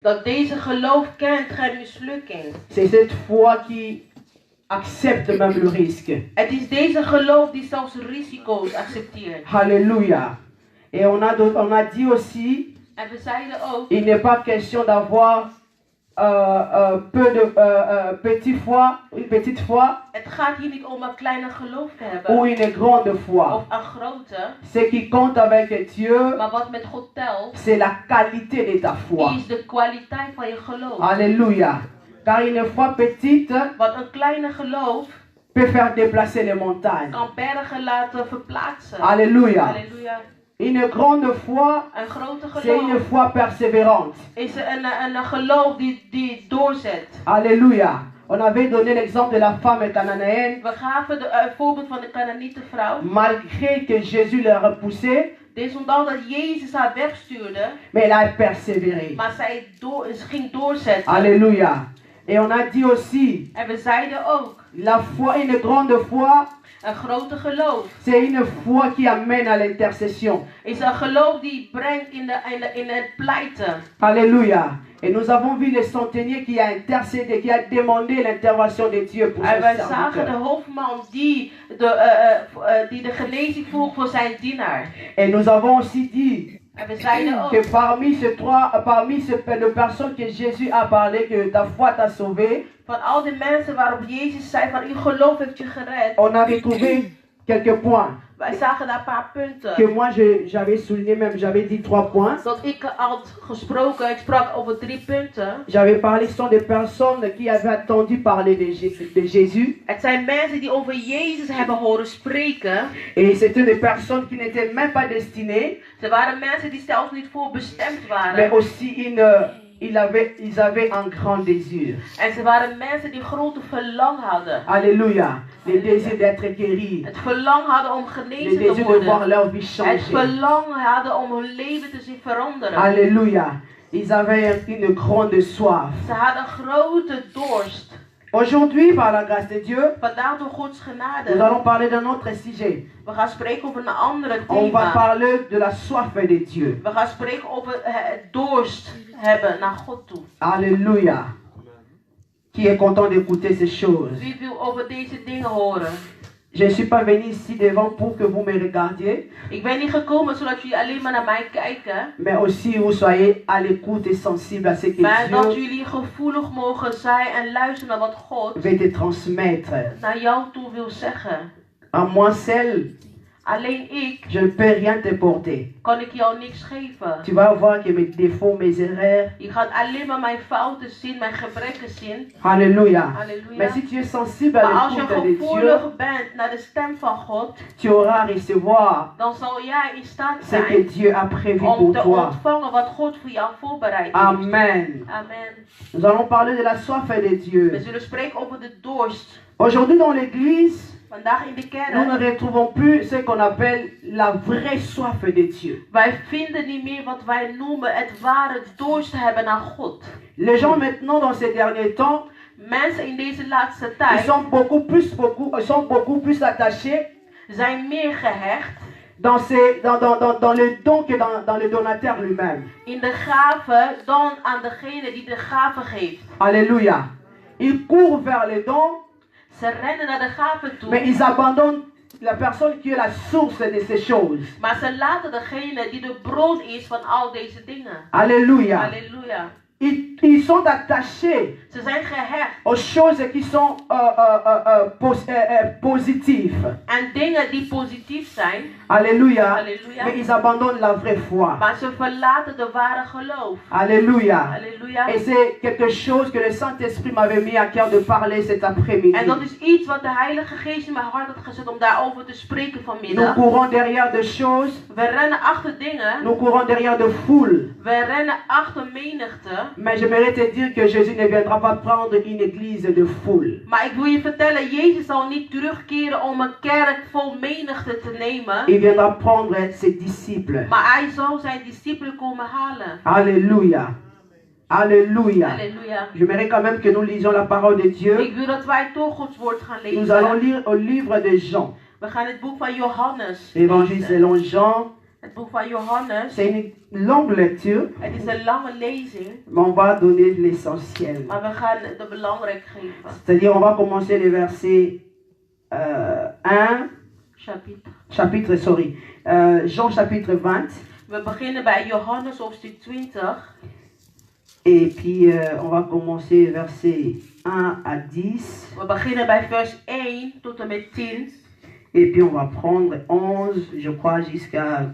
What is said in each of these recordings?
Dat deze geloof kent geen mislukking. C'est cette foi qui accepte même le risque. Het is deze geloof die zelfs risico's accepteert. Alléluia. Et on a dit aussi, En we zeiden ook, il n'est pas question d'avoir une petite foi het gaat hier niet om een kleine geloof te hebben. ou une grande foi. Of een grote. Ce qui compte avec Dieu, Maar wat met God telt, c'est la qualité de ta foi. is de kwaliteit van je geloof. Alléluia. Car une foi petite Want een kleine geloof peut faire déplacer les montagnes. kan bergen laten verplaatsen. Alléluia. Halleluja. Une grande foi, Een grote c'est une geloof foi persévérante. is een geloof die doorzet. Alléluia. On avait donné l'exemple de la femme cananéenne. We gaven het voorbeeld van de Cananietenvrouw. Malgré que Jésus l'a repoussée, Desondanks dat Jezus haar wegstuurde, mais elle a persévéré. maar ze ging doorzetten. Alléluia. Et on a dit aussi, En we zeiden ook, la foi, une grande foi, een grote geloof c'est une foi qui amène à l'intercession. is een geloof die brengt in het pleiten. Alléluia. Et nous avons vu le centenier qui a intercédé, qui a demandé l'intervention de Dieu pour En son wij zagen de serviteur. hoofdman die de genezing vroeg voor zijn dienaar. Et nous avons aussi dit En we zeiden ook, que parmi de personnes que Jésus a parlé, que ta foi t'a sauvé, van al die mensen waarop Jezus zei van uw geloof heeft je gered. on avait trouvé quelques points. Wij zagen daar een paar punten. Que moi j'avais souligné, même j'avais dit 3 points. Dat ik had gesproken, ik sprak over 3 punten. J'avais parlé, ce sont des personnes qui avaient entendu parler de Jésus. Het zijn mensen die over Jezus hebben horen spreken. Et c'était des personnes qui n'étaient même pas destinées, Ze waren mensen die zelfs niet voor bestemd mais waren. aussi ils avaient un grand désir. En ze waren mensen die grote verlang hadden. Alléluia. Le désir d'être guéri. Het verlang hadden om Le genezen te désir de voir worden. leur vie Het changer. verlang hadden om hun leven te zien veranderen. Alléluia. Ils avaient une grande soif. Ze hadden een grote dorst. Aujourd'hui, par la grâce de Dieu, Vandaag door Gods nous genade. allons parler d'un autre sujet. We gaan spreken over een andere On va thema. parler de la soif de Dieu. We gaan spreken over het dorst hebben naar God toe. Alléluia. Qui est content d'écouter ces choses? Wie wil over deze dingen horen? Je ne suis pas venu ici devant pour que vous me regardiez, Ik ben niet gekomen zodat jullie alleen maar naar mij kijken. mais aussi vous soyez à l'écoute et sensible à ce que Maar dat Dieu jullie gevoelig mogen zijn en luisteren naar wat God veut te transmettre. naar jou toe wil zeggen. À moi seul, Alleen ik je ne peux rien te porter. kan ik jou niks geven. Tu vas voir que mes défauts, mes erreurs. Je gaat alleen maar mijn fouten zien, mijn gebreken zien. Alléluia. Halleluja. Mais si tu es sensible à Maar als je l'écoute de Dieu, gevoelig bent naar de stem van God, tu auras à recevoir dan zal jij in staat ce que zijn Dieu a prévu om pour te toi. ontvangen wat God voor jou voorbereid heeft. Amen. Amen. Nous allons parler de la soif de We Dieu. zullen spreken over de dorst. Aujourd'hui dans l'église, Vandaag in de nous ne kerk, retrouvons plus ce qu'on appelle la vraie soif de Dieu. wij vinden niet meer wat wij noemen het ware dorst hebben naar God. Les gens maintenant dans ces derniers temps, Mensen in deze laatste ils tijd sont beaucoup plus attachés zijn meer gehecht dans le don que dans le donateur lui-même. in de gave dan aan degene die de gave geeft. Alléluia. Ils courent vers les dons, Ze rennen naar de gave toe, mais ils abandonnent la personne qui est la source de ces choses. maar ze laten degene die de bron is van al deze dingen. Alléluia. Halleluja. Ils sont attachés Ze zijn gehecht aux choses qui sont positives. aan dingen die positief zijn, Alléluia. Alléluia. Mais ils abandonnent la vraie foi. maar ze verlaten de ware geloof. Alléluia. Halleluja. Et c'est quelque chose que le Saint-Esprit m'avait mis à cœur de parler cet après-midi. En dat is iets wat de Heilige Geest in mijn hart had gezet om daarover te spreken Nous vanmiddag. courons derrière des choses, We rennen achter dingen, nous courons derrière de foules. we rennen achter menigte. Mais j'aimerais te dire que Jésus ne viendra pas prendre une église de foule. Maar ik wil je vertellen, Jezus zal niet terugkeren om een kerk vol menigte te nemen. Il viendra prendre ses disciples. Maar hij zal zijn discipelen komen halen. Alléluia. Alléluia. Halleluja. J'aimerais quand même que nous lisions la parole de Dieu. Ik wil dat wij toch Gods woord gaan Nous allons lezen. lire au livre de Jean. We gaan het boek van Johannes L'évangile lezen. selon Jean, Het boek van Johannes. C'est une longue lecture, Het is een lange lezing, mais on va donner l'essentiel. maar we gaan de belangrijk geven. C'est-à-dire, on va commencer le verset 1, Jean chapitre 20. We beginnen bij Johannes hoofdstuk 20. Et puis, on va commencer verset 1 à 10. We beginnen bij vers 1 tot en met 10. Et puis, on va prendre 11, je crois, jusqu'à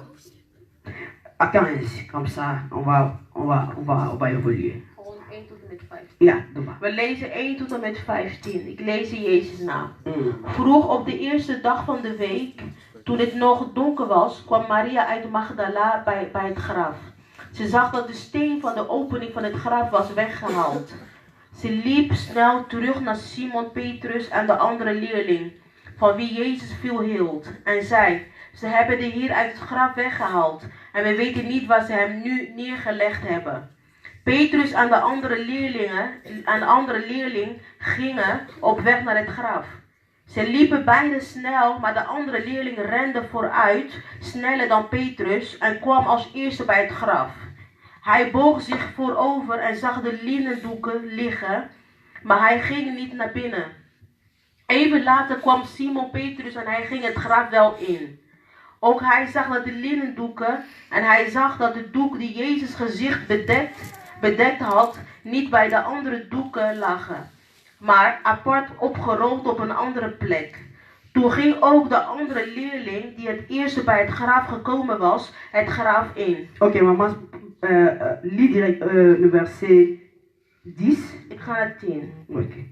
15. Comme ça, on va évoluer. Gewoon 1 tot en met 15. Ja, doe maar. We lezen 1 tot en met 15. Ik lees in Jezus' naam. Vroeg op de eerste dag van de week, toen het nog donker was, kwam Maria uit Magdala bij het graf. Ze zag dat de steen van de opening van het graf was weggehaald. Ze liep snel terug naar Simon Petrus en de andere leerling, van wie Jezus veel hield, en zei: ze hebben de Heer uit het graf weggehaald en we weten niet waar ze hem nu neergelegd hebben. Petrus en de andere leerling gingen op weg naar het graf. Ze liepen beiden snel, maar de andere leerling rende vooruit, sneller dan Petrus, en kwam als eerste bij het graf. Hij boog zich voorover en zag de linnendoeken liggen, maar hij ging niet naar binnen. Even later kwam Simon Petrus en hij ging het graf wel in. Ook hij zag dat de linnendoeken en hij zag dat de doek die Jezus' gezicht bedekt had, niet bij de andere doeken lagen, maar apart opgerold op een andere plek. Toen ging ook de andere leerling, die het eerste bij het graf gekomen was, het graf in. Oké, mama, lis direct le verset 10. Ik ga naar 10. Oké.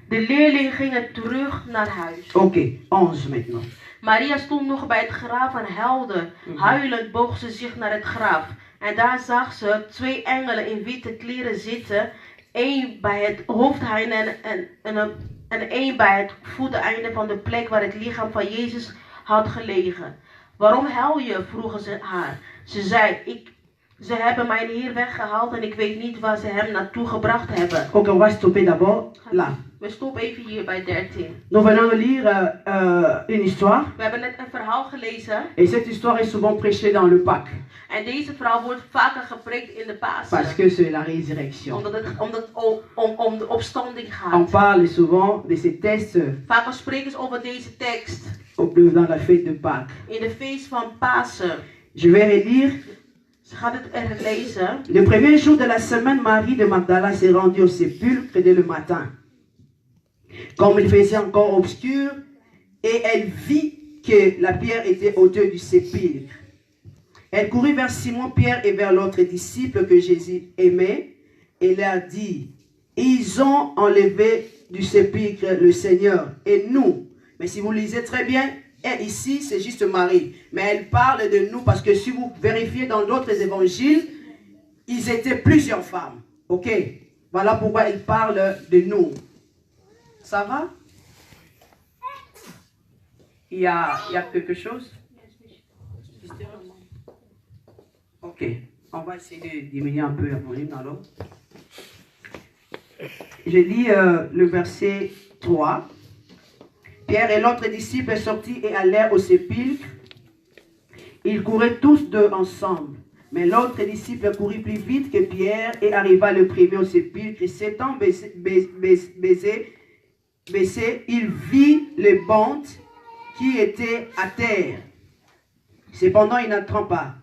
De leerling ging terug naar huis. Oké, 11 maintenant. Maria stond nog bij het graf en huilde. Huilend boog ze zich naar het graf. En daar zag ze 2 engelen in witte kleren zitten. 1 bij het hoofdeinde en 1 bij het voeteinde van de plek waar het lichaam van Jezus had gelegen. Waarom huil je? Vroegen ze haar. Ze zei: ze hebben mijn Heer weggehaald en ik weet niet waar ze hem naartoe gebracht hebben. Ok, on va stopper d'abord là. We stoppen even hier bij 13. Nous venons de lire une histoire. We hebben net een verhaal gelezen. Et cette histoire est souvent prêchée dans le Pâques. En deze verhaal wordt vaker gepreekt in de Pasen. Parce que c'est la résurrection. Omdat het om de opstanding gaat. On parle souvent de ces textes Vaker spreken ze over deze tekst. dans la fête de Pâques. In de feest van Pasen. Je vais relire. Ze gaat het er lezen. Le premier jour de la semaine, Marie de Magdala s'est rendue au sépulcre dès le matin, comme il faisait encore obscur, et elle vit que la pierre était au-dessus du sépulcre. Elle courut vers Simon-Pierre et vers l'autre disciple que Jésus aimait, et leur dit: ils ont enlevé du sépulcre le Seigneur, et nous. Mais si vous lisez très bien, et ici, c'est juste Marie. Mais elle parle de nous parce que si vous vérifiez dans d'autres évangiles, ils étaient plusieurs femmes. Ok? Voilà pourquoi elle parle de nous. Ça va? Il y a quelque chose? Ok. On va essayer de diminuer un peu le volume alors. Je lis le verset 3. Pierre et l'autre disciple sortirent et allèrent au sépulcre. Ils couraient tous deux ensemble. Mais l'autre disciple courut plus vite que Pierre et arriva le premier au sépulcre. Et s'étant baissé, il vit les bandes qui étaient à terre. Cependant, il n'entra pas.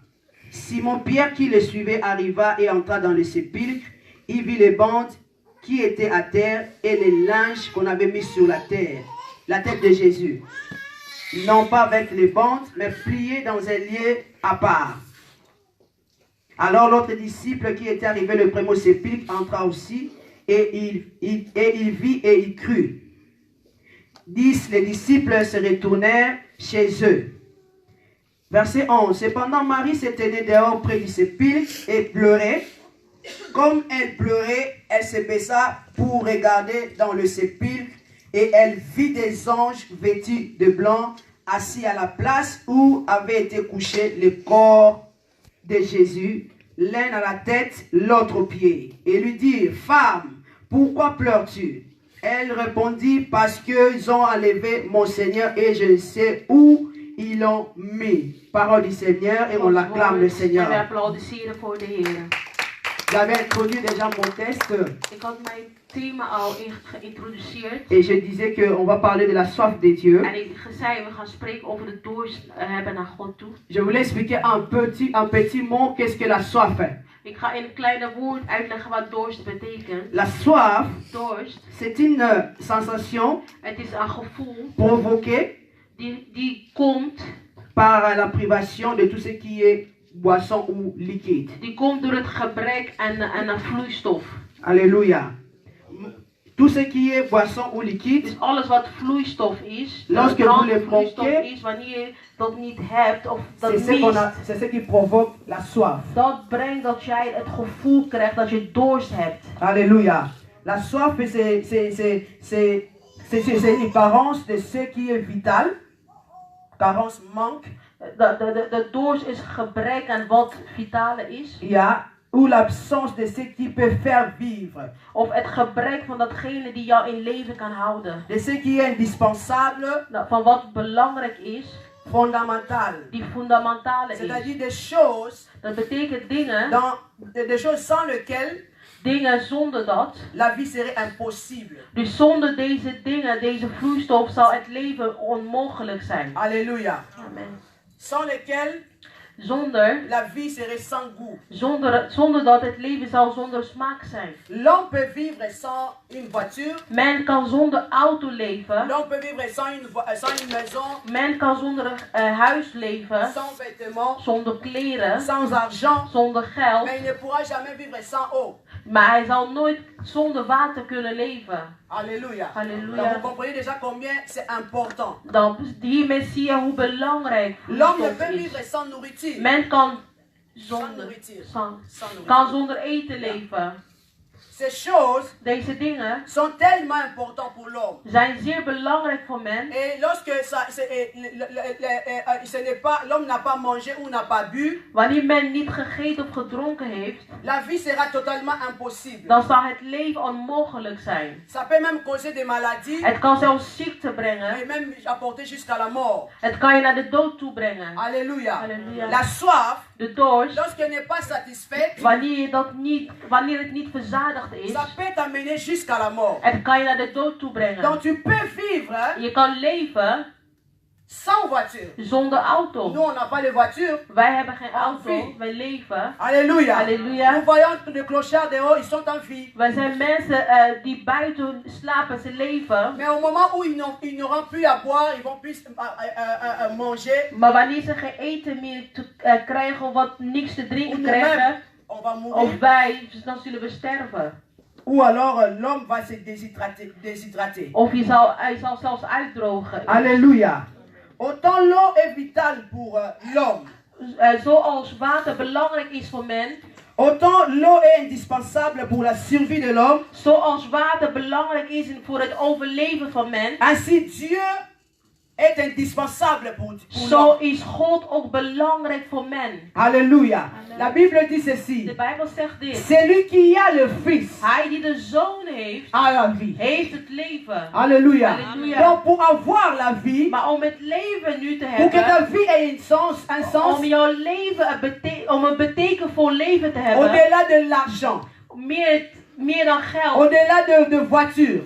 Simon-Pierre, qui le suivait, arriva et entra dans le sépulcre. Il vit les bandes qui étaient à terre et les linges qu'on avait mis sur la terre. La tête de Jésus, non pas avec les bandes, mais pliée dans un lieu à part. Alors l'autre disciple qui était arrivé le premier au sépulcre entra aussi, et il vit et il crut. 10. Les disciples se retournèrent chez eux. Verset 11. Cependant Marie se tenait dehors près du sépulcre et pleurait. Comme elle pleurait, elle se baissa pour regarder dans le sépulcre. Et elle vit des anges vêtus de blanc, assis à la place où avait été couché le corps de Jésus, l'un à la tête, l'autre aux pieds. Et lui dit: femme, pourquoi pleures-tu? Elle répondit: parce qu'ils ont enlevé mon Seigneur et je ne sais où ils l'ont mis. Parole du Seigneur et on Gods l'acclame le woord. En we Seigneur. applaudisseren voor de Heer. J'avais introduit déjà mon texte Ik had mijn thema al geïntroduceerd. et je disais qu'on va parler de la soif de Dieu. En ik zei, we gaan spreken over de dorst hebben naar God toe. Je voulais expliquer en petit mot qu'est-ce que la soif est. Ik ga in een kleine woord uitleggen wat dorst betekent. La soif, Dorst, c'est une sensation het is een gevoel provoquée die komt, par la privation de tout ce qui est boisson ou liquide. die komt door het gebrek aan een vloeistof. Alléluia. Tout ce qui est boisson ou liquide, Dus alles wat vloeistof is, Lorsque vous le vloeistof manquez, is, wanneer je dat niet hebt of dat c'est ce qui provoque la soif. dat brengt dat jij het gevoel krijgt dat je dorst hebt. Alléluia. La soif, c'est une carence de ce qui est vital. Carence, manque. De dorst is gebrek aan wat vitale is. Ja, ou l'absence de ce qui peut faire vivre. Of het gebrek van datgene die jou in leven kan houden. De ce qui est indispensable, Nou, van wat belangrijk is, fondamental. die fundamentale C'est-à-dire is. des choses, Dat betekent dingen, des choses sans lesquelles dingen zonder dat. la vie serait impossible. Dus zonder deze dingen, deze vloeistof, zal het leven onmogelijk zijn. Alléluia. Amen. Sans lesquelles Zonder, la vie serait sans goût. zonder dat het leven zal zonder smaak zijn. L'homme peut vivre sans une voiture. Men kan zonder auto leven. L'homme peut vivre sans une maison, Men kan zonder huis leven. sans vêtements, Zonder kleren. sans argent. Zonder geld. Mais il ne pourra jamais vivre sans eau. Maar hij zal nooit zonder water kunnen leven. Alléluia. Halleluja. Donc vous comprenez déjà combien c'est important. Dan hiermee zie je hoe belangrijk L'homme ne vloeistof peut is. vivre sans nourriture. Men kan Sans nourriture. Sans nourriture. kan zonder eten leven. Ces choses Deze dingen sont tellement importantes pour l'homme. zijn zeer belangrijk voor men. Et lorsque ce n'est pas, l'homme n'a pas mangé ou n'a pas bu, Wanneer men niet gegeten of gedronken heeft, la vie sera totalement impossible. dan zal het leven onmogelijk zijn. Ça peut même causer des maladies Het kan zelfs ziekte brengen. et même apporter jusqu'à la mort. Het kan je naar de dood toe brengen. Alléluia. Halleluja. La soif, De dorst, lorsqu'elle n'est pas satisfaite, wanneer het niet verzadigd is, ça peut t'amener jusqu'à la mort. het kan je naar de dood toe brengen. Donc tu peux vivre Je kan leven sans voiture. zonder auto. Nous, on n'a pas de voiture. Wij hebben geen auto, vie. wij leven. Alléluia. Alléluia. Nous voyons de clochards dehors, ils sont en vie. Wij zijn mensen die buiten slapen, ze leven. Mais au moment où ils n'auront plus à boire, ils vont plus manger. Maar wanneer ze geen eten meer krijgen of wat niks te drinken Nous-mêmes, krijgen, on va mourir. of wij, dan zullen we sterven. Ou alors l'homme va se déshydrater. Of hij zal zelfs uitdrogen. Alléluia. Autant l'eau est vitale pour l'homme. Zoals water belangrijk is voor men, Autant l'eau est indispensable pour la survie de l'homme. zoals water belangrijk is voor het overleven van men, Ainsi Dieu est indispensable pour zo l'homme. is God ook belangrijk voor men. Alléluia. Amen. La Bible dit De ceci. Bijbel zegt dit. Celui qui a le Fils Hij die de zoon heeft, a la vie. heeft het leven. Alléluia. Alléluia. Donc pour avoir la vie, Maar om het leven nu te pour que ta hebben, vie ait un sens om jouw leven om een betekenvol leven te hebben, au-delà de l'argent, meer dan geld, au-delà de voitures,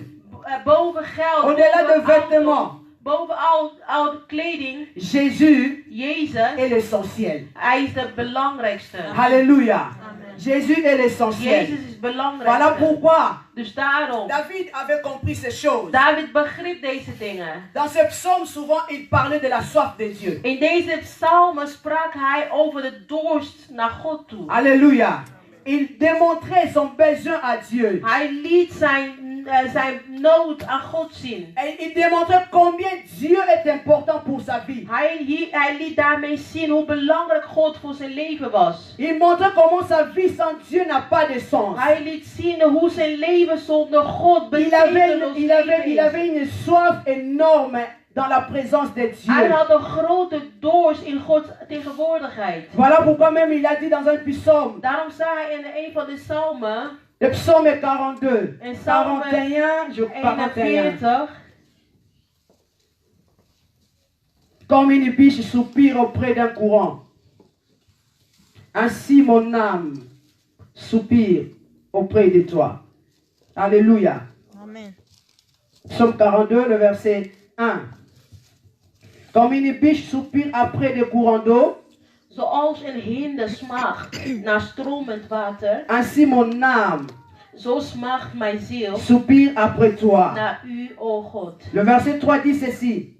boven geld, au-delà de boven auto, vêtements, boven al de kleding, Jésus Jezus, est l'essentiel. hij is de belangrijkste. Alléluia. Amen. Jésus est l'essentiel. Jezus is Voilà belangrijk. pourquoi Dus daarom, David avait compris ces choses. David begreep deze dingen. Dans ce psaume, souvent, il parlait de la soif de Dieu. In deze psalmen sprak hij over de dorst naar God toe. Alléluia. Il démontrait son besoin à Dieu. Hij liet zijn nood aan God zien. Et il démontrait combien Dieu est important pour sa vie. Hij liet daarmee zien hoe belangrijk God voor zijn leven was. Il montrait comment sa vie sans Dieu n'a pas de sens. Hij liet zien hoe zijn leven zonder God betekenisloos Il is. avait une soif énorme dans la présence de Hij Dieu. had een grote dorst in Gods tegenwoordigheid. Voilà pourquoi même il a dit dans un psaume, Daarom zei hij in een van de psalmen, le psaume 42, in psalm 41, 41, Comme une biche soupire auprès d'un courant, ainsi mon âme soupire auprès de toi. Alléluia. Amen. Psaume 42, le verset 1. Comme une biche soupire après des courants d'eau, Zoals een hinde smaagt naar stromend water, ainsi mon âme zo smaagt mijn ziel soupire après toi. naar u, o God. Le verset 3 dit ceci.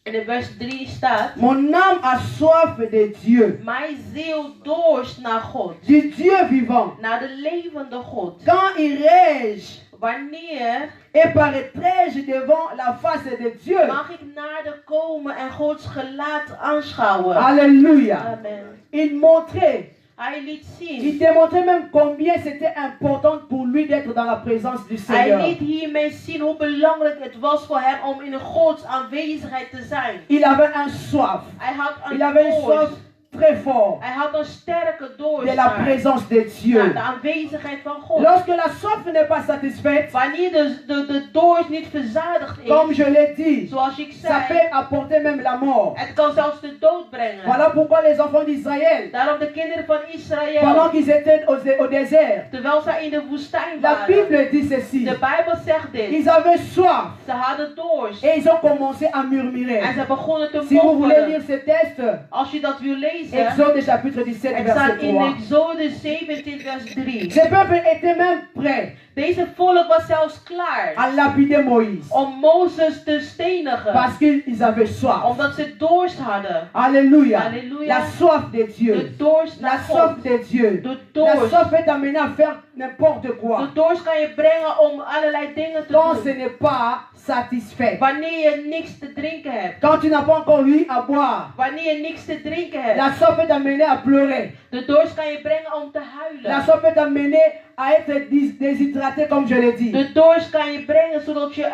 En in vers 3 staat, Mon âme a soif de Dieu, mijn ziel dorst naar God, du Dieu vivant. naar de levende God. Quand irai-je Wanneer et paraîtrai-je devant la face de Dieu? mag ik nader komen en Gods gelaat aanschouwen? Alléluia. Amen. Il montrait, Hij liet il zien, démontrait même combien c'était important pour lui d'être dans la présence du hij Seigneur. liet hiermee zien hoe belangrijk het was voor hem om in Gods aanwezigheid te zijn. Il avait un soif. Hij had Il een avait une soif dorst. très forte Hij had een sterke dorst de la naar présence de naar Dieu. de aanwezigheid van God. Lorsque la soif n'est pas satisfaite, Wanneer de dorst niet verzadigd comme is, je l'ai dit, zoals ik ça zei, peut apporter même la mort. het kan zelfs de dood brengen. Voilà pourquoi les enfants d'Israël, Daarom de kinderen van pendant Israël, qu'ils étaient au désert, terwijl zij in de woestijn la waren, Bible dit ceci. de Bijbel zegt dit, Ils avaient soif ze hadden dorst et ils ont commencé à murmurer. en ze begonnen te Si vous voulez lire mopperen. ce texte, Als je dat wil lezen, Exode chapitre 17, het verset staat in 3. Exode 17 vers 3. Ce peuple était même prêt Deze volk was zelfs klaar à lapider Moïse om Mozes te stenigen, parce qu'ils avaient soif. omdat ze dorst hadden. Alléluia. Alléluia. La soif de Dieu. De dorst La naar soif God. de Dieu. De La dorst. soif peut t'amener à faire n'importe quoi De dorst kan je brengen om allerlei dingen te quand ce doen. n'est pas satisfait. Wanneer je niks te drinken hebt. Quand tu n'as pas encore eu à boire, Wanneer je niks te drinken hebt. la soif peut t'amener à pleurer. De dorst kan je brengen om te La huilen. soif peut t'amener à être déshydraté, comme je l'ai dit. De dorst kan je brengen zodat je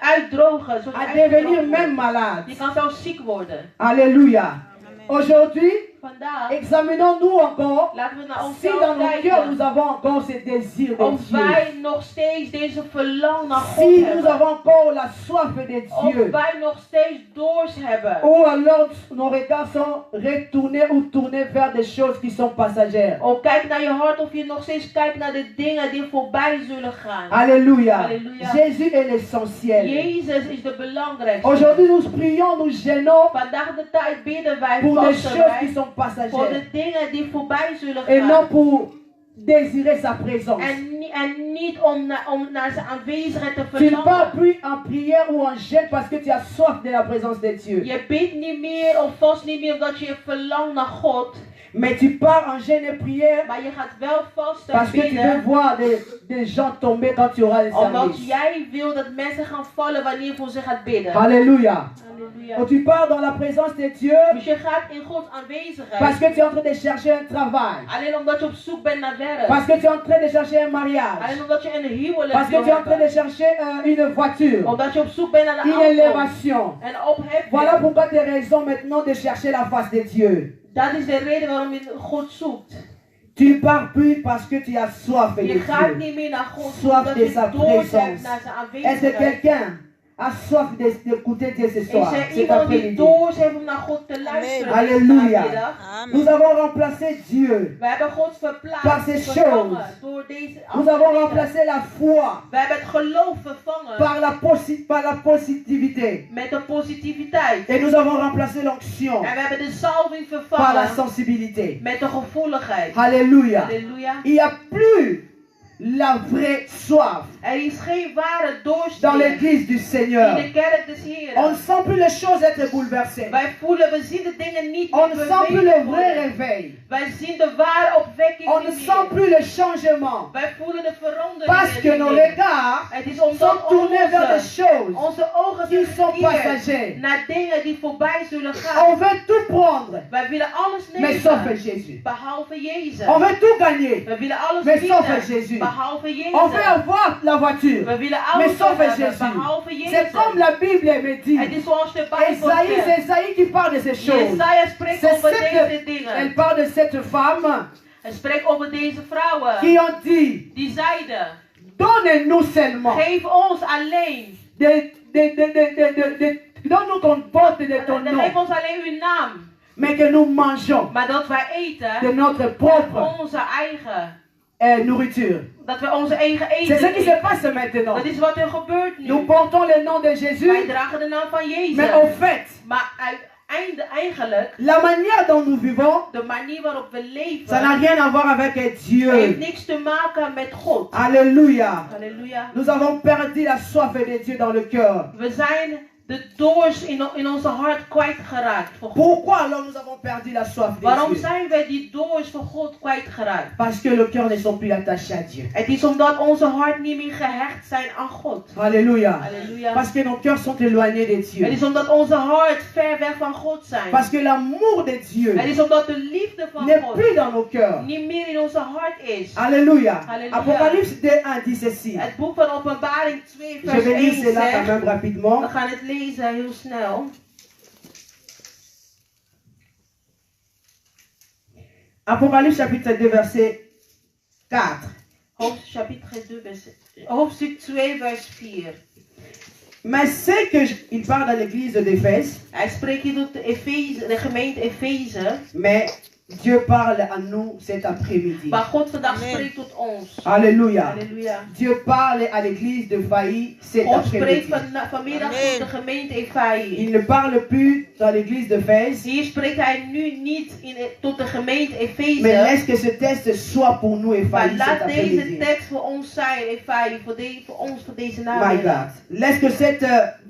uitdrogen. Zodat À je devenir uitgedroogd même wordt. malade. Je kan zelfs ziek worden. Alléluia. Aujourd'hui, Vandaag examinons-nous encore laten we naar si onszelf dans nos cœurs nous kijken. avons encore ce désir de Of Dieu. wij nog steeds deze verlangen naar God Si nous hebben. avons encore la soif de Of Dieu. wij nog steeds dorst hebben. Ou alors nos regards sont retournés ou tournés vers des choses qui sont passagères. Of kijk naar je hart of je nog steeds kijkt naar de dingen die voorbij zullen gaan. Alléluia. Alléluia. Jésus est l'essentiel. Jezus is de belangrijkste. Aujourd'hui, nous prions, nous gênons Vandaag de tijd bidden wij, pour des vasten choses qui wij sont voor passagères de dingen die voorbij zullen et non gaan. pour désirer sa présence. En niet om naar zijn aanwezigheid te Tu ne pars verlangen. plus en prière ou en jeûne parce que tu as soif de la présence de Dieu. Je bidt niet meer of vast niet meer omdat je verlangt naar God. Mais tu pars en jeûne et prière Maar je gaat wel vasten parce en que tu veux bidden. voir des gens tomber quand tu auras le Omdat service. jij wil dat mensen gaan vallen wanneer je voor ze gaat bidden. Alléluia. Halleluja. Quand tu pars dans la présence de Dieu Dus je gaat in Gods parce aanwezigheid. que tu es en train de chercher un travail. Alleen omdat je op zoek bent naar werk. Parce que tu es en train de chercher un mariage. Alleen omdat je een huwelijk Parce que wil tu es en train hebben. de chercher une voiture. Omdat je op zoek bent naar een Une auto. élévation. En opheffing. Voilà pourquoi tu as raison maintenant de chercher la face de Dieu. Dat is de reden waarom je God zoekt. Tu ne pars plus parce que tu as soif de Je gaat Dieu. niet meer naar God Soif omdat de je sa dorst hebt présence. naar zijn Est-ce que aanwezigheid. quelqu'un a soif d'écouter Dieu ce Is soir, er cet iemand die après-midi? dorst heeft om naar God te luisteren? Amen. deze Halleluja. namiddag? Nous Amen. avons remplacé Dieu. We hebben God Par verplaatst, ces vervangen choses. door deze Nous avons andere dingen. remplacé la foi We hebben het geloof vervangen par la positivité. met de positiviteit. Et nous avons remplacé l'onction En we hebben de salving par la vervangen sensibilité. met de gevoeligheid. Alléluia. Halleluja. Il n'y a plus la vraie soif Er is geen ware dorst dans meer l'église du in Seigneur. de kerk des On ne Heren. sent plus les choses être bouleversées. Wij voelen, we zien de dingen niet On meer ne sent plus le bewegen vrai worden. réveil. Wij zien de ware opwekking On ne niet sent meer. plus le changement. Wij voelen de verandering. Parce que nos regards Het is sont omdat tournés vers des choses onze ogen qui zijn sont gekeerd passagères. naar dingen die voorbij zullen On gaan. veut tout prendre, Wij willen alles mais sauf nemen, Jésus. behalve Jezus. On veut tout gagner, We willen alles mais sauf winnen, Jésus. behalve On veut Jezus. avoir la voiture, We willen mais alles sauf hebben, Jésus. behalve C'est Jezus. comme la Bible me dit. Het is zoals de Bijbel Esaïe, zegt. c'est Esaïe qui parle de ces choses. Jesaja spreekt C'est over deze elle dingen. parle de cette femme Hij spreekt over deze vrouwen. qui ont dit, Die zeiden, donne-nous seulement geef ons alleen Donne-nous qu'on porte de ton Dan nom, geef ons alleen uw naam. mais que nous mangeons Maar dat wij de eten notre propre onze eigen. nourriture. Dat we onze eigen C'est ce eten qui se eten. passe maintenant. Dat is wat er gebeurt nu. Nous portons le nom de Wij Jésus, dragen de naam van Jezus. mais au fait, Maar eigenlijk, la manière dont nous vivons, de manier waarop we ça n'a leven, rien à voir avec heeft Dieu. niks te maken met God. Alléluia. Halleluja. Nous avons perdu la soif de Dieu dans le cœur. We zijn de dorst in onze hart kwijtgeraakt voor God. Pourquoi alors nous avons perdu la soif de Waarom Dieu? zijn wij die dorst voor God kwijtgeraakt? Parce que le cœur ne sont plus attachés à Dieu. Het is omdat onze hart niet meer gehecht zijn aan God. Alléluia. Halleluja. Parce que nos cœurs sont éloignés de Het Dieu. is omdat onze hart ver weg van God zijn. Parce que l'amour de Dieu Het is omdat de liefde van n'est God plus dans nos cœurs. niet meer in onze hart is. Alléluia. Alléluia. Apocalypse 2:1 dit ceci. Het boek van Openbaring 2 Je vers vais 1 lire cela quand zegt, même rapidement. we gaan het lezen heel snel. Apocalypse chapitre 2 verset 4. Hoofdstuk 2 vers 4. Mais c'est que il parle dans l'église d'Éphèse, Hij spreekt hier tot de gemeente Efeze. mais Dieu parle à nous cet après-midi. Maar God vandaag spreekt tot ons. Alléluia. Halleluja. Dieu parle à l'église de Failly cet God spreekt après-midi. vanmiddag tot de gemeente Efeze. Il ne parle plus dans l'église d'Éphèse, Hier spreekt hij nu niet tot de gemeente mais Efeze. laisse que ce texte soit pour nous et Maar Failly cet laat deze après-midi. tekst voor ons zijn, Efeze, voor ons, voor deze My namiddag. God. Laisse que cet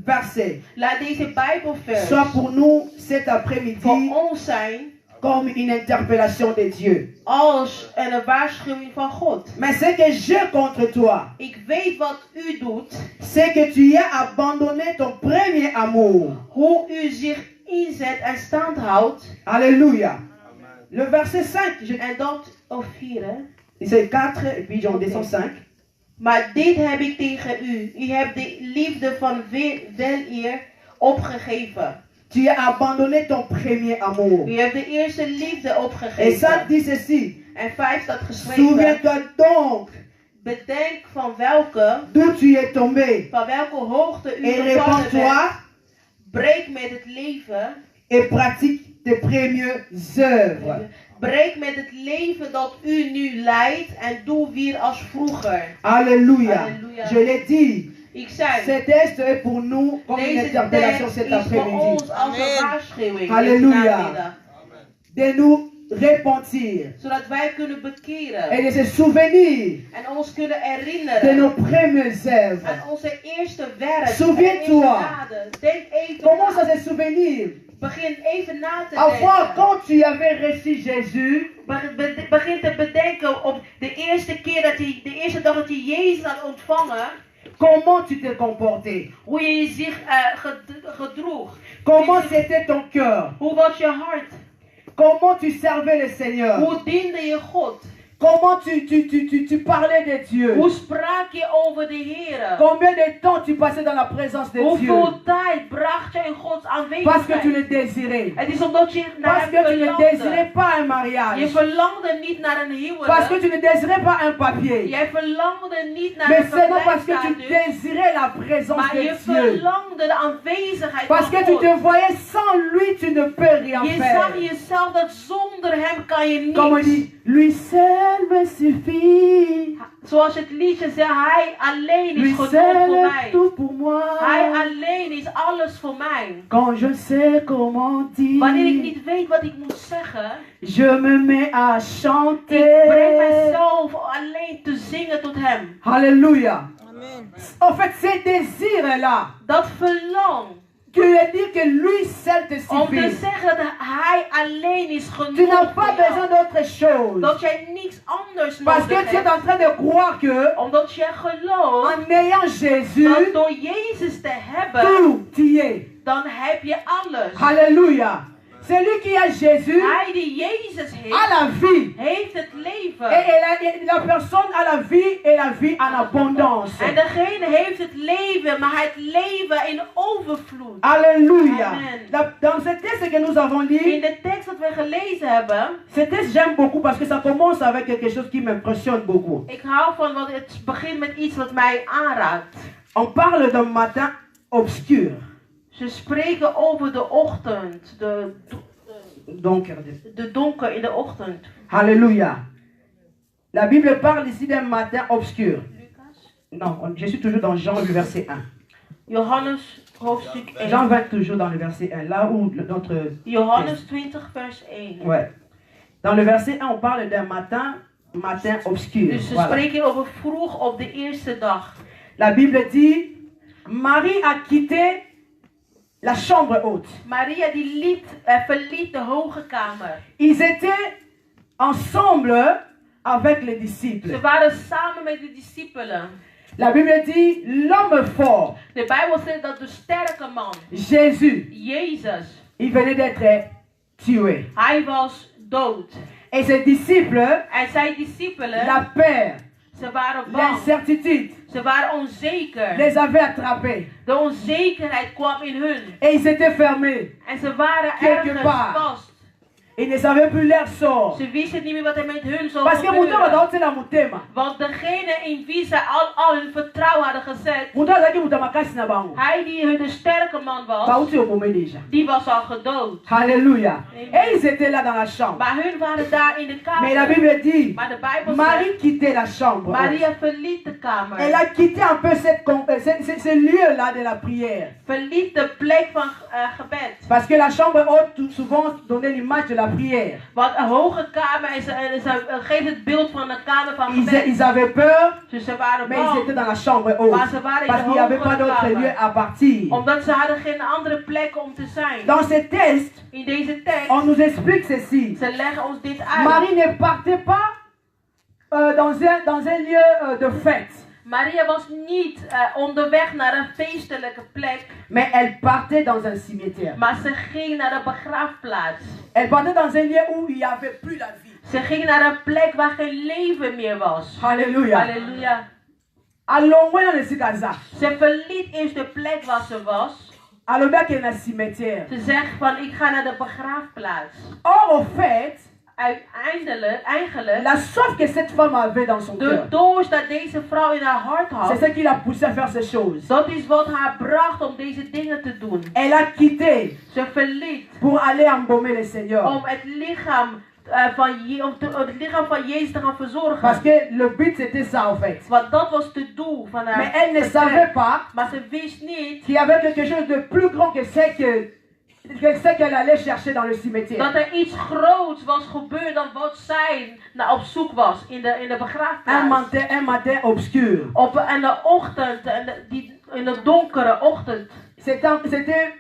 verset Laat deze Bijbelvers soit pour nous cet voor après-midi ons zijn comme une interpellation de Dieu. als een waarschuwing van God. Mais ce que j'ai contre toi, Ik weet wat u doet, c'est que tu as abandonné ton premier amour. hoe u zich inzet en stand houdt. Alléluia. Le verset 5, En dat, of 4 hè. c'est 4 et puis j'en descends 5. Maar dit heb ik tegen u. U hebt de liefde van weleer opgegeven. Tu as abandonné ton premier amour. U hebt de eerste liefde Et ça opgegeven. dit ceci. En 5 staat geschreven. Souviens-toi donc Bedenk van welke d'où tu es tombé hoogte u et gevallen bent. répands-toi Breek met het leven. et pratique tes premières œuvres. Breek met het leven dat u nu leidt en doe weer als vroeger. Alléluia. Alléluia. Je l'ai dit. Ik zei, Ce texte est pour nous comme une deze interpellation tekst cet is voor après-midi. ons als een waarschuwing. Halleluja. deze namiddag. De nous repentir Zodat wij kunnen et bekeren de se souvenir en ons kunnen de herinneren nos premières œuvres. aan onze eerste werk. Souviens-toi. en eerste daden. Denk even Commence na. à se souvenir. Begin even na te Avant, denken. quand tu avais reçu Jésus, Begin te bedenken op de eerste keer de eerste dag dat je Jezus had ontvangen. comment tu te comportais? Hoe je zich gedroeg. Comment c'était ton cœur? Hoe was je hart? Comment tu servais le Seigneur? Hoe diende je God? Comment tu parlais de Dieu? Hoe sprak je over de Heer? Combien de temps tu passais dans la présence de Dieu? Hoeveel tijd bracht je in Gods Parce que tu aanwezigheid? le désirais. Het is omdat je naar Parce hem que tu ne désirais verlangde. pas un Je mariage. verlangde niet naar een Parce que huwelijk. tu ne désirais pas un papier. Jij verlangde niet naar Mais een seulement parce que tu verblijfstatus. désirais la présence Maar de je Dieu. verlangde de aanwezigheid Parce que van tu God. te voyais sans lui, tu ne peux rien Je faire. zag jezelf dat zonder hem kan je Comme on niets. dit, lui seul me suffit. Zoals het liedje zegt, hij alleen Lui is genoeg seul voor est mij. tout pour moi. Hij alleen is alles voor mij. Quand je sais comment Wanneer ik dire, niet weet wat ik moet zeggen, je me mets à ik chanter. breng mezelf alleen te zingen tot hem. Alléluia. Amen. En fait, ces désirs-là, Dat verlang. tu veux dire que lui seul te Om te suffit. zeggen dat hij alleen is Tu genoeg n'as pas voor besoin jou. d'autre chose. Dat jij niets anders Parce que nodig tu es hebt. en train de croire que, Omdat jij gelooft en ayant Jésus, dat door Jezus te hebben, tout y est. dan heb je alles. Alléluia. Celui qui a Jésus Hij die Jezus a heeft, la vie. heeft het leven. Et la personne a la vie et la vie en abondance. En degene heeft het leven, maar het leven in overvloed. Alléluia. Amen. Dans ce texte que nous avons In lu, de tekst dat we gelezen hebben, ce texte j'aime beaucoup parce que ça commence avec quelque chose qui m'impressionne beaucoup. ik hou van, want het begint met iets wat mij aanraakt. On parle d'un matin obscur. Ze spreken over de ochtend, donker. de donker in de ochtend. Alléluia. La Bible parle ici d'un matin obscur. Non, je suis toujours dans Jean, le verset 1. Johannes hoofdstuk 1. Jean 20 toujours dans le verset 1, là où notre... Johannes 20 vers 1. Ouais. Dans le verset 1, on parle d'un matin obscur. Dus ze Voilà. spreken over vroeg op de eerste dag. La Bible dit, Marie a quitté la chambre haute. Maria die verliet de hoge kamer. Ils étaient ensemble avec les disciples. Ze waren samen met de discipelen. La Bible dit, l'homme fort, De Bijbel zegt dat de sterke man, Jésus, Jezus, il venait d'être tué. hij was dood. Et ses disciples, En zijn discipelen, la peur, ze waren bang. l'incertitude, Ze waren onzeker. les avait attrapés. De onzekerheid kwam in hun. Et ils étaient fermés. En ze waren Quelque ergens part. vast. Ils ne savaient plus leur sort. Ze wisten niet meer wat er met hun zou Parce que Mouton va gebeuren. dans la mutema. Want degene in wie ze al hun vertrouwen hadden gezet, Mouton a dit Mouton makasi na bango. hij die hun de sterke man Ba was, uti okome déjà. die was al gedood. Alléluia. Et ils étaient là dans la chambre. Maar hun waren daar in de Mais la kamer. Bible dit, Maar de Bijbel Marie zegt, quittait la chambre. Maria verliet de kamer. Elle a quitté un peu ce lieu-là de la prière. Verliet de plek van gebed. Parce que la chambre haute souvent donnait l'image de la prière. Want een hoge kamer geeft het beeld van een kamer van gebed. Ils avaient peur, Dus ze waren mais ils étaient bang. dans la chambre haute. Maar ze waren in Parce de qu'il n'y avait pas hogere d'autre lieu kamer. à partir. Omdat ze hadden geen andere plek om te zijn. Dans ce texte, In deze tekst, on nous explique ceci. ze leggen ons dit uit. Marie ne partait pas dans un lieu de fête. Maria was niet onderweg naar een feestelijke plek, Mais elle partait dans un cimetière. maar ze ging naar een begraafplaats. Elle partait dans un lieu où il n'y avait plus la vie. Ze ging naar een plek waar geen leven meer was. Alléluia. Halleluja. Alongwe dans le Sikaza. Ze verliet eerst de plek waar ze was. Alobia qui est dans le cimetière. Ze zegt van ik ga naar de begraafplaats. Or, au fait, Eigenlijk, la soif que cette femme avait dans son de cœur, dorst dat deze vrouw in haar hart c'est had, ce qui l'a poussée à faire ces choses. dat is wat haar bracht om deze dingen te doen. Elle a quitté Ze verliet pour aller embaumer le Seigneur. om het lichaam van Jezus te gaan verzorgen. Parce que le but c'était ça en fait. Want dat was het doel van haar. Mais elle ne vertrek. savait pas Maar ze wist niet qu'il y avait quelque chose de plus grand que ce qu'elle allait chercher dans le cimetière. dat er iets groots was gebeurd dan wat zij naar op zoek was in de begraafplaats. Un matin obscur. In de ochtend, in de donkere ochtend. C'était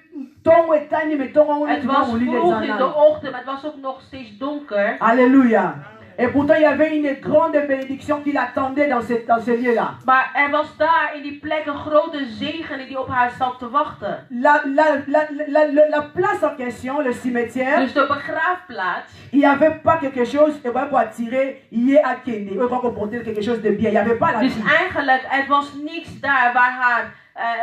ton et tani, mais ton Het was vroeg in de ochtend, maar het was ook nog steeds donker. Alléluia. Et pourtant, il y avait une grande bénédiction qui l'attendait dans ce lieu-là. Maar er was daar in die plek een grote zegen die op haar zat te wachten. La place en question, le cimetière, Dus de begraafplaats, il n'y avait pas quelque chose pour attirer, il y a pour porter quelque chose de bien. Il n'y avait pas la dus vie. eigenlijk, het was niks daar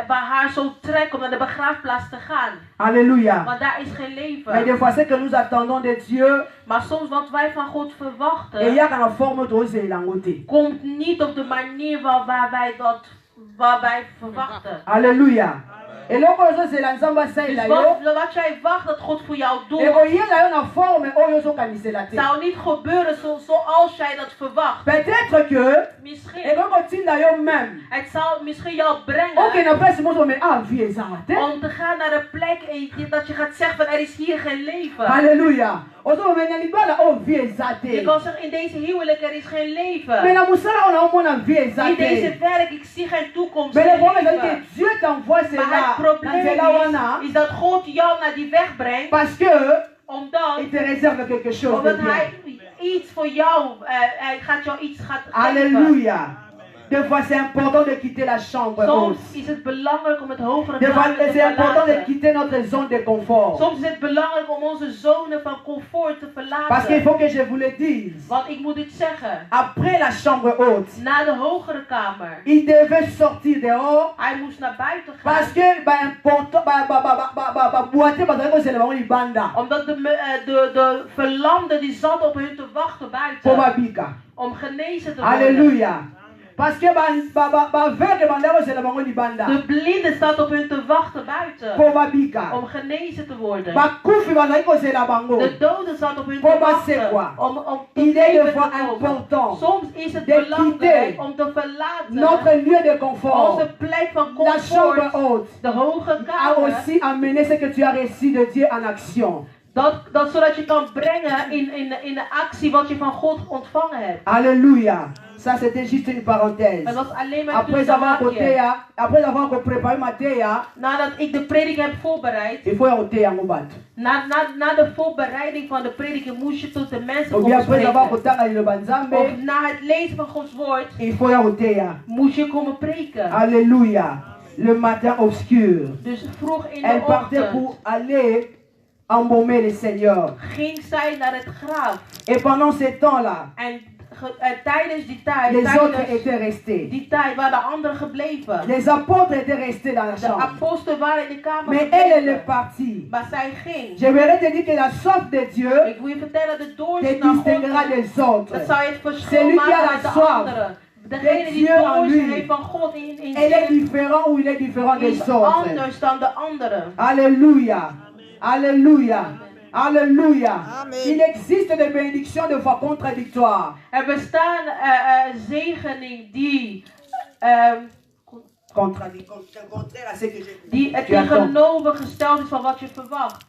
waar haar zo trekt om naar de begraafplaats te gaan. Alléluia. Want daar is geen Mais leven. des fois, c'est que nous attendons de Dieu, Maar soms wat wij van God et il verwachten, y a une forme de langoté. komt niet op de manier waar wij verwachten. Alléluia. Et là, c'est l'ensemble ça Dus là. wat jij wacht dat God voor jou doet, Et il y a une forme, zou niet gebeuren zoals jij dat verwacht. peut-être que, et Misschien, donc, même. het zal misschien jou Ok, brengen n'a pas ce mot, mais ah, vie ça. om te gaan naar een plek en dat je gaat zeggen van er is hier geen leven. Alléluia. Ozo menya libala oh vie ça. Je kan zeggen in deze huwelijk er is geen Mais leven. la musala on a mona vie ça. In deze werk ik zie geen toekomst. Mais le geen problème c'est que leven. Dieu t'envoie Maar cela. het probleem is dat God jou naar die weg brengt Parce que omdat il te réserve quelque chose de Omdat bien. hij iets voor jou, hij gaat jou iets geven. Alléluia. Des fois c'est important de quitter la chambre Soms haute. is het belangrijk om het hogere Des fois kamer te c'est important de verlaten. quitter notre zone de confort. Soms is het belangrijk om onze zone van comfort te Parce qu'il verlaten. faut que je vous le dise. Want ik moet dit zeggen. Après la chambre haute, Na de hogere kamer. il devait sortir dehors. Hij moest naar buiten Parce gaan. que Omdat de verlamde die zat op hun te wachten buiten. Om genezen te worden. Alléluia. Parce que De blinden staat op hun te wachten buiten. Om genezen te worden. De doden staat op hun te wachten. Om te leven te komen. Soms is het belangrijk om te verlaten notre lieu de confort. onze plek van La chambre comfort. haute De hoge a kamer. aussi amené ce que tu as reçu de Dieu en action. Zodat je kan brengen in de actie wat je van God ontvangen hebt. Alléluia. Ça c'était juste une parenthèse. Het was alleen maar Après avoir préparé ma thea, nadat ik de predik heb voorbereid, il faut ôter en mobat. na de voorbereiding van de prediking moest je tot de mensen Ou bien après avoir komen spreken. ôté le banzambe, Of na het lezen van Gods woord il faut ôter. moest je komen preken. Alléluia. Le matin obscur. Dus vroeg in Elle de partait ochtend pour aller embaumer le Seigneur. ging zij naar het graf. Et pendant ce temps-là, En tijdens die tijd, les autres étaient restés. waren de anderen gebleven. Les apôtres étaient restés dans la De chambre. apostelen waren in de kamer Mais elle est gebleven. partie. Maar zij ging. Je voudrais te dire que la soif de Dieu Ik wil je vertellen, de te doorst naar distinguera God, des autres. dat zal je het verschil Celui qui a maken la met de soif anderen. Degene de die Dieu en doorst lui, heeft van God in Elle est zich, différente ou il est différent des is autres. anders dan de anderen. Alléluia. Alléluia. Alléluia. Amen. Il existe des bénédictions de foi contradictoires. Er bestaan zegeningen die Contraire à ce que j'ai die het Tu attends. tegenovergesteld is van wat je verwacht.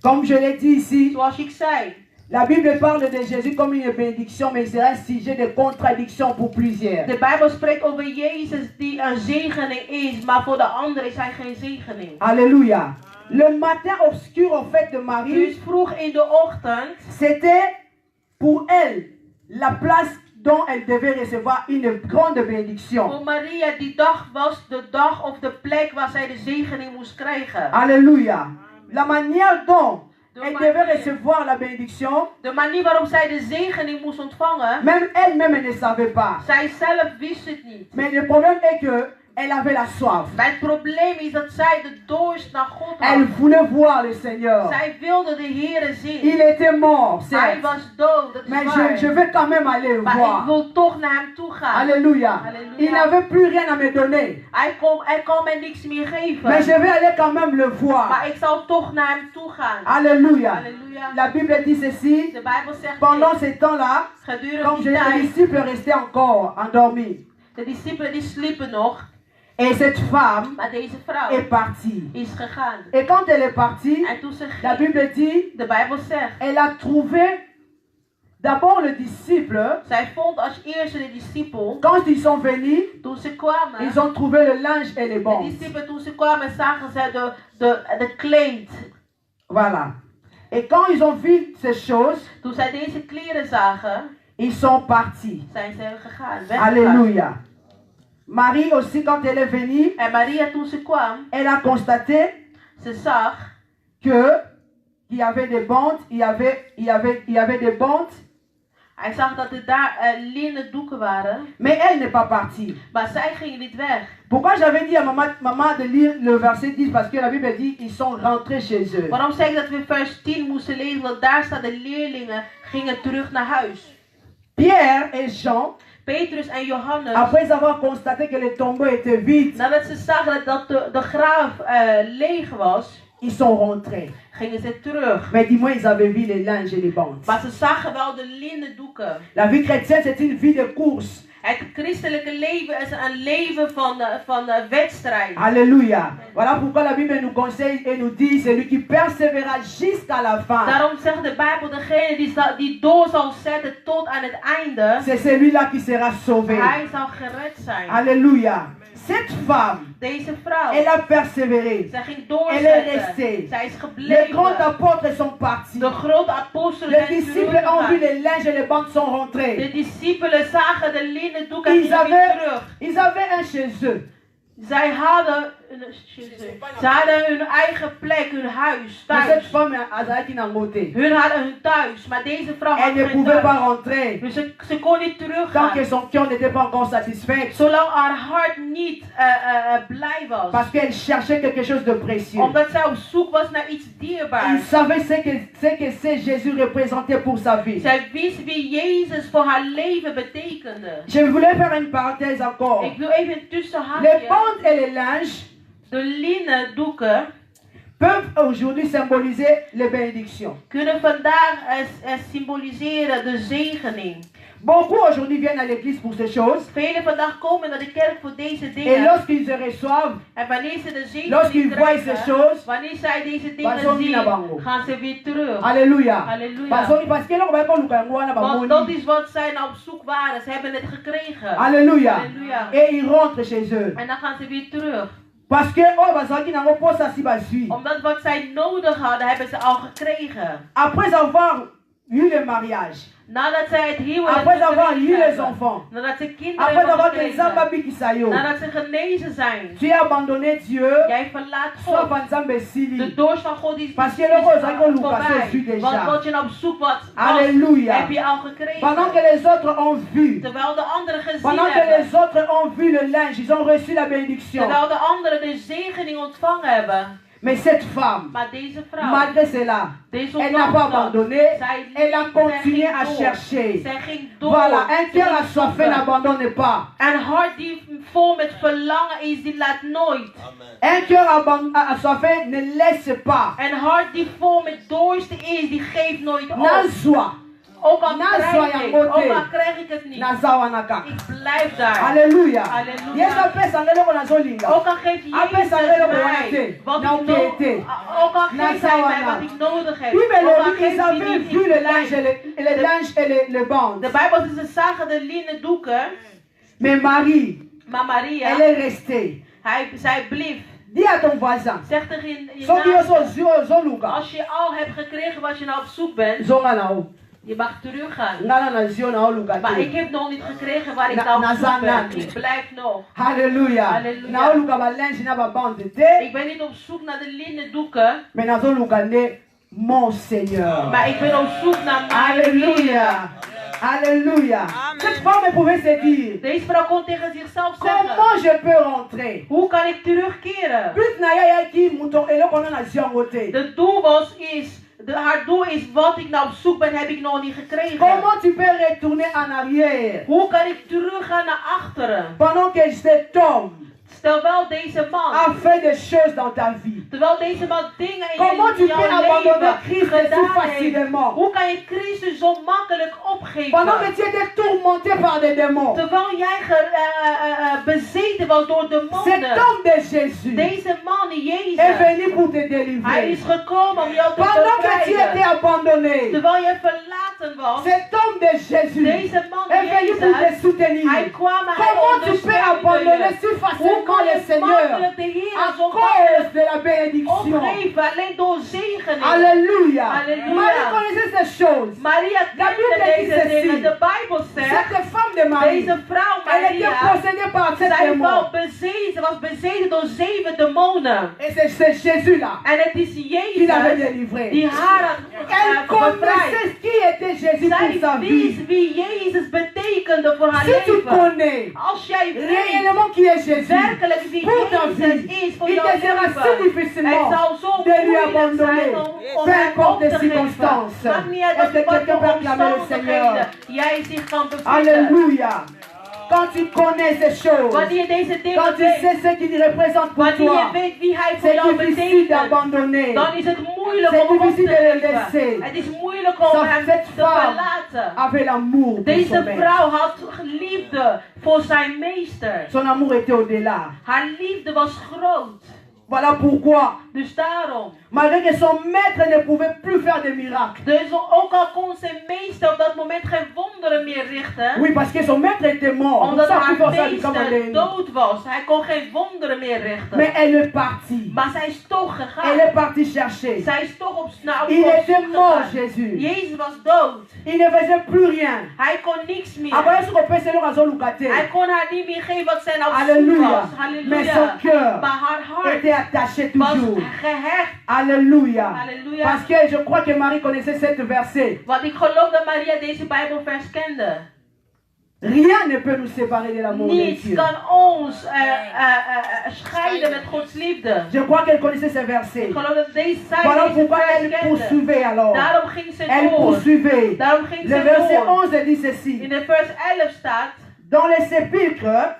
Comme je l'ai dit ici, Zoals ik zei, la Bible parle de Jésus comme une bénédiction, mais il sera un sujet de contradiction pour plusieurs. de Bijbel spreekt over Jezus die een zegening is, maar voor de anderen is hij geen zegening. Alléluia. Le matin obscur, en fait, de Dus Marie, vroeg in de ochtend c'était pour elle la place dont elle devait recevoir une grande bénédiction. voor Maria, die dag was de dag of de plek waar zij de zegening moest krijgen. Alléluia. La manière dont De elle devait manier- recevoir la bénédiction, De manier waarop zij de zegening moest ontvangen, même elle-même ne savait pas. zij zelf wist het niet. Mais le problème est que elle avait la soif. Maar het probleem is dat zij de dorst naar God Elle had. voulait voir le Seigneur. Zij wilde de Heere zien. Il était mort, Hij certes. was dood, dat is Mais waar. je vais quand même aller le Maar ik voir. wil toch naar hem toe gaan. Alléluia. Alléluia. Il n'avait plus rien à me donner. Hij kon mij niks meer geven. Mais je vais aller quand même le voir. Maar ik zal toch naar hem toe gaan. Alléluia. Halleluja. La Bible dit ceci. De Bijbel zegt Pendant dit. ce temps-là, Gedurende comme die les tijd, disciples restaient encore endormis. de discipelen die sliepen nog. Et cette femme Maar deze vrouw est partie. is gegaan. Et quand elle est partie, En toen ze la ging, Bible dit, de Bijbel zegt, elle a trouvé d'abord le disciple. zij vond als eerste de discipel. Quand ils sont venus, Toen ze kwamen, ils ont trouvé le linge et les de bandes. discipelen toen ze kwamen zagen ze de kleed. Voilà. Et quand ils ont vu ces choses, Toen zij deze kleren zagen, ils sont partis. zijn ze gegaan. Weggegaan. Alléluia. Marie aussi, quand elle est venue, En Maria toen ze kwam, elle a constaté ze zag que il y avait des bandes, il y avait des bandes, hij zag dat er daar linnen doeken waren. mais elle n'est pas partie. Maar zij gingen niet weg. Pourquoi j'avais dit à maman de lire le verset 10? Parce que la Bible dit ils sont rentrés chez eux. Waarom zeg ik dat we vers 10 moesten lezen? Want daar staat de leerlingen gingen terug naar huis. Pierre et Jean, Petrus en Johannes, après avoir constaté que le tombeau était vide, nadat ze zagen dat de graaf leeg was, ils sont rentrés. gingen ze terug. Mais dis-moi, ils avaient vu les linges et les bandes. Maar ze zagen wel de linnen doeken. La vie chrétienne, c'est une vie de course. Het christelijke leven is een leven van wedstrijd. Alléluia. Voilà pourquoi la Bible nous conseille et nous dit, celui qui persévérera jusqu'à la fin, Daarom zegt de Bijbel, degene die door zal zetten tot aan het einde, c'est celui-là qui sera sauvé. hij zal gered zijn. Alléluia. Cette femme, Deze vrouw, elle a persévéré. zij ging Elle est doorzetten. restée. Zij is Les gebleven. grands apôtres sont partis. De grote apostelen Les zijn disciples ont vu teruggegaan. les linges et les bandes sont De rentrés. discipelen zagen de linnen doeken en Ils gingen weer avaient, terug. ils avaient un chez eux. Zij hadden Ze hadden hun eigen plek, hun huis, Mais cette thuis. femme azalaki na ngote. Hun hadden hun thuis, maar deze vrouw had Elle ne geen pouvait pas thuis. rentrer Dus ze kon niet tant teruggaan. que son cœur n'était pas encore satisfait. Zolang haar hart niet blij was. Parce qu'elle cherchait quelque chose de précieux. Omdat zij op zoek was naar iets Il dierbaars. savait ce que c'est Jésus représentait pour sa vie. Zij wist wie Jezus voor haar leven betekende. Je voulais faire une parenthèse encore. Ik wil even een Les tussenhaakje. bandes et les linges De linnen doeken peuvent aujourd'hui symboliser les bénédictions. kunnen vandaag symboliseren de zegening. Beaucoup aujourd'hui viennent à l'église pour ces choses. Velen vandaag komen naar de kerk voor deze Et dingen. lorsqu'ils se reçoivent, En wanneer ze de lorsqu'ils zegening voient ces krijgen, choses, wanneer zij deze bazongi dingen zien, na bango. gaan ze weer terug. Alléluia. Alléluia. Parce que là, on va pas nous wana Want bamoni. dat is wat zij nou op zoek waren. Ze hebben het gekregen. Alléluia. Alléluia. Et ils rentrent chez eux. En dan gaan ze weer terug. Parce que oh bazaki nango posa si bazui. Omdat wat zij nodig hadden, hebben ze al gekregen. Après avoir eu le mariage, Nadat zij het huwelijk après avoir eu gekregen les hebben, enfants, nadat ze kinderen après hebben avoir que gekregen, Nzamba bikisa yo, nadat ze genezen zijn, tu as abandonné Dieu, jij verlaat soit God. van Nzambe De sili. dorst van God is Parce que le rose a qu'on voorbij. déjà. Want wat je nou op zoek was, Alléluia. heb je al gekregen. Pendant que les autres ont vu, Terwijl de anderen gezien pendant que hebben. les autres ont vu le linge, ils ont reçu la bénédiction. Terwijl de anderen de zegening ontvangen hebben. Mais cette femme, Maar deze vrouw, malgré cela, deze elle n'a pas ondanks dat, abandonné, zij elle a liep, continué zij à ging door. chercher. Zij ging door. Voilà, un Zij cœur ging assoiffé zoeken. n'abandonne pas. Een hart die vol met verlangen is, die laat nooit. Un cœur assoiffé ne laisse pas. Een hart die vol met dorst is, die geeft nooit op. Nazwa, Ook al Nazwa krijg ik, yangote. ook al krijg ik het niet. nazawanaka. Ik blijf daar. Alléluia. Alléluia. Yesu apesa ngai eloko nazolinga. Ook al geeft Jezus mij wat ik nodig ook al geeft hij mij wat ik nodig heb. Bible Ook al dit, ils geeft hij avaient niet, vu ik le blijf. linge et le bande. De Bijbel zegt, ze zagen de linnen doeken, Mais Marie, maar Maria, elle est restée. zij bleef. Dis à ton voisin. Zeg tegen je Soki yo naaste, zoluka. als je al hebt gekregen wat je nou op zoek bent, Zonga na o. je mag teruggaan. Ngana na zio na oluka Maar ik te. heb nog niet gekregen waar ik Na- nou op na zoek ben. zanani. Ik blijf nog. Alléluia. Alléluia. Na oluka ba linge na ba bande te. Ik ben niet op zoek naar de linnen doeken, Mais nazoluka nde mon Seigneur. maar ik ben op zoek naar mijn Heer. Alléluia. Alléluia. Cette femme pouvait se dire, Deze vrouw kon tegen zichzelf zeggen, comment je peux rentrer? hoe kan ik terugkeren? But na ya yaki muto eloko na ziongo te. De doel haar doel is wat ik nou op zoek ben, heb ik nog niet gekregen. Comment tu peux retourner en arrière Hoe kan ik teruggaan naar achteren? pendant que cet homme Terwijl deze man, a fait des choses dans ta vie? terwijl deze man dingen in Comment tu jouw peux abandonner leven Christ si gedaan heeft. facilement? Hoe kan je Christus zo makkelijk Pendant que opgeven? tu étais tourmenté par des démons. Terwijl jij bezeten was door Cet demonen. homme de Jésus Deze man, est Jezus, venu pour te hij délivrer. is gekomen om jou te Pendant que tu étais bevrijden. abandonné, Terwijl je verlaten was, cet homme de Jésus deze man, est venu pour te Jezus, soutenir. hij kwam en hij Comment tu peux abandonner ondersteunde je. si Hoe facilement kan le je Seigneur makkelijk de Heer à zo cause makkelijk de la bénédiction? opgeven, alleen door zegening. Alléluia. Alléluia. Marie connaissait ces choses. Maria La Bible kende dit deze ceci. dingen. De Bijbel zegt, Cette femme de Marie, deze vrouw elle était Maria, possédée par sept zij démons. was bezeten door 7 demonen. Et c'est Jésus-là En het is qui l'avait Jezus délivré. die haar had Elle bevrijd. connaissait qui était Jésus pour sa Zij vie. wist wie Jezus betekende voor haar Si tu leven. connais Als jij weet réellement qui est Jésus werkelijk wie pour ta Jezus vie, is voor il jouw te sera si leven, difficilement het zal zo de lui moeilijk abandonner. zijn om Peu hem importe op les te geven. circonstances. Maakt niet uit Est-ce que wat quelqu'un peut voor acclamer le Seigneur? omstandigheden jij zich kan bevinden. Alléluia. Quand tu connais ces choses, Wanneer je deze quand dingen tu weet, sais ce qu'il représente pour wanneer toi, je weet wie hij voor c'est jou difficile betekent, d'abandonner. dan is het moeilijk C'est om op te difficile de le geven. laisser. Het is moeilijk om hem Cette te femme verlaten. avait l'amour pour son Deze maître. vrouw had liefde voor zijn meester. Son amour était au-delà. Haar liefde was groot. Voilà pourquoi, Dus daarom. malgré que son maître ne pouvait plus faire de miracles. Dus ook al kon zijn meester op dat moment geen wonderen meer richten. Oui, parce que son maître était mort. Omdat Ça, haar pour faire ça, du comme meester elle est- dood was. Hij kon geen wonderen meer richten. Mais elle est partie. Maar zij is toch Elle gegaan. est partie chercher. Zij is toch op Il était zoek mort, gegaan. Jésus. Jezus was dood. Il ne faisait plus rien. Hij kon niks meer. Après, ce qu'on peut, c'est le raison Lucate. Hij kon haar niet meer geven wat zij nou zoek Alléluia. was. Mais son Halleluja. cœur Maar haar hart était attaché was toujours. gehecht. Alléluia. Alléluia. Parce que je crois que Marie connaissait cette verset. Want ik geloof dat Maria deze Bijbelvers kende. Rien ne peut nous séparer de l'amour de Niets Dieu. kan ons scheiden met Gods liefde. Je crois qu'elle connaissait ces versets. Ik geloof dat zij Voilà deze pourquoi vers elle kende. poursuivait alors. Daarom ging ze Elle door. poursuivait. Daarom ging Le ze verset door. 11 dit In ceci. de vers 11 staat, Dans les sépulcres,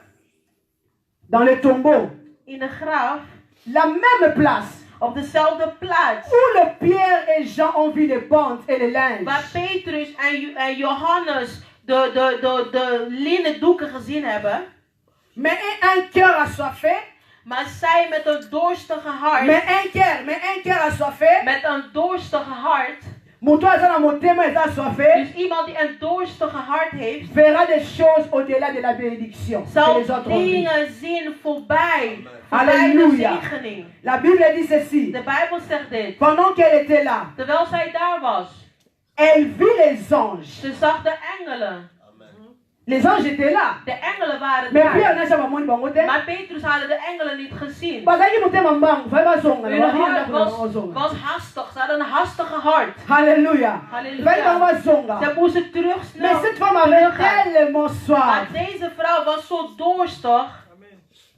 dans les tombeaux, in de graf, la même place op dezelfde plaats, où le Pierre et Jean ont vu les bandes et les linges. waar Petrus en Johannes de linnen doeken gezien hebben. Mais un cœur assoiffé, Maar zij met een dorstige hart, mais un cœur assoiffé, met een dorstige hart, Mouton est dans mon thème, est assoiffé, dus iemand die een dorstige hart heeft, verra des choses au-delà de la bénédiction que zal les autres ont vues. dingen zien voorbij de Halleluja. zegening. La Bible dit ceci. De Bijbel zegt dit. Pendant qu'elle était là, Terwijl zij daar was, elle vit les anges. ze zag de engelen. Les anges étaient là. De engelen waren Mais Pierre daar. n'a jamais montré bon côté. Maar Petrus hadden de engelen niet gezien. Parce que mon thème en bang, vraiment zonga. Hun hart was hastig. Ze hadden een hastige hart. Alléluia. Halleluja. Vraiment zonga. Ze moesten terug Mais snel. cette femme avait teruggaan. tellement soif. Maar deze vrouw was zo dorstig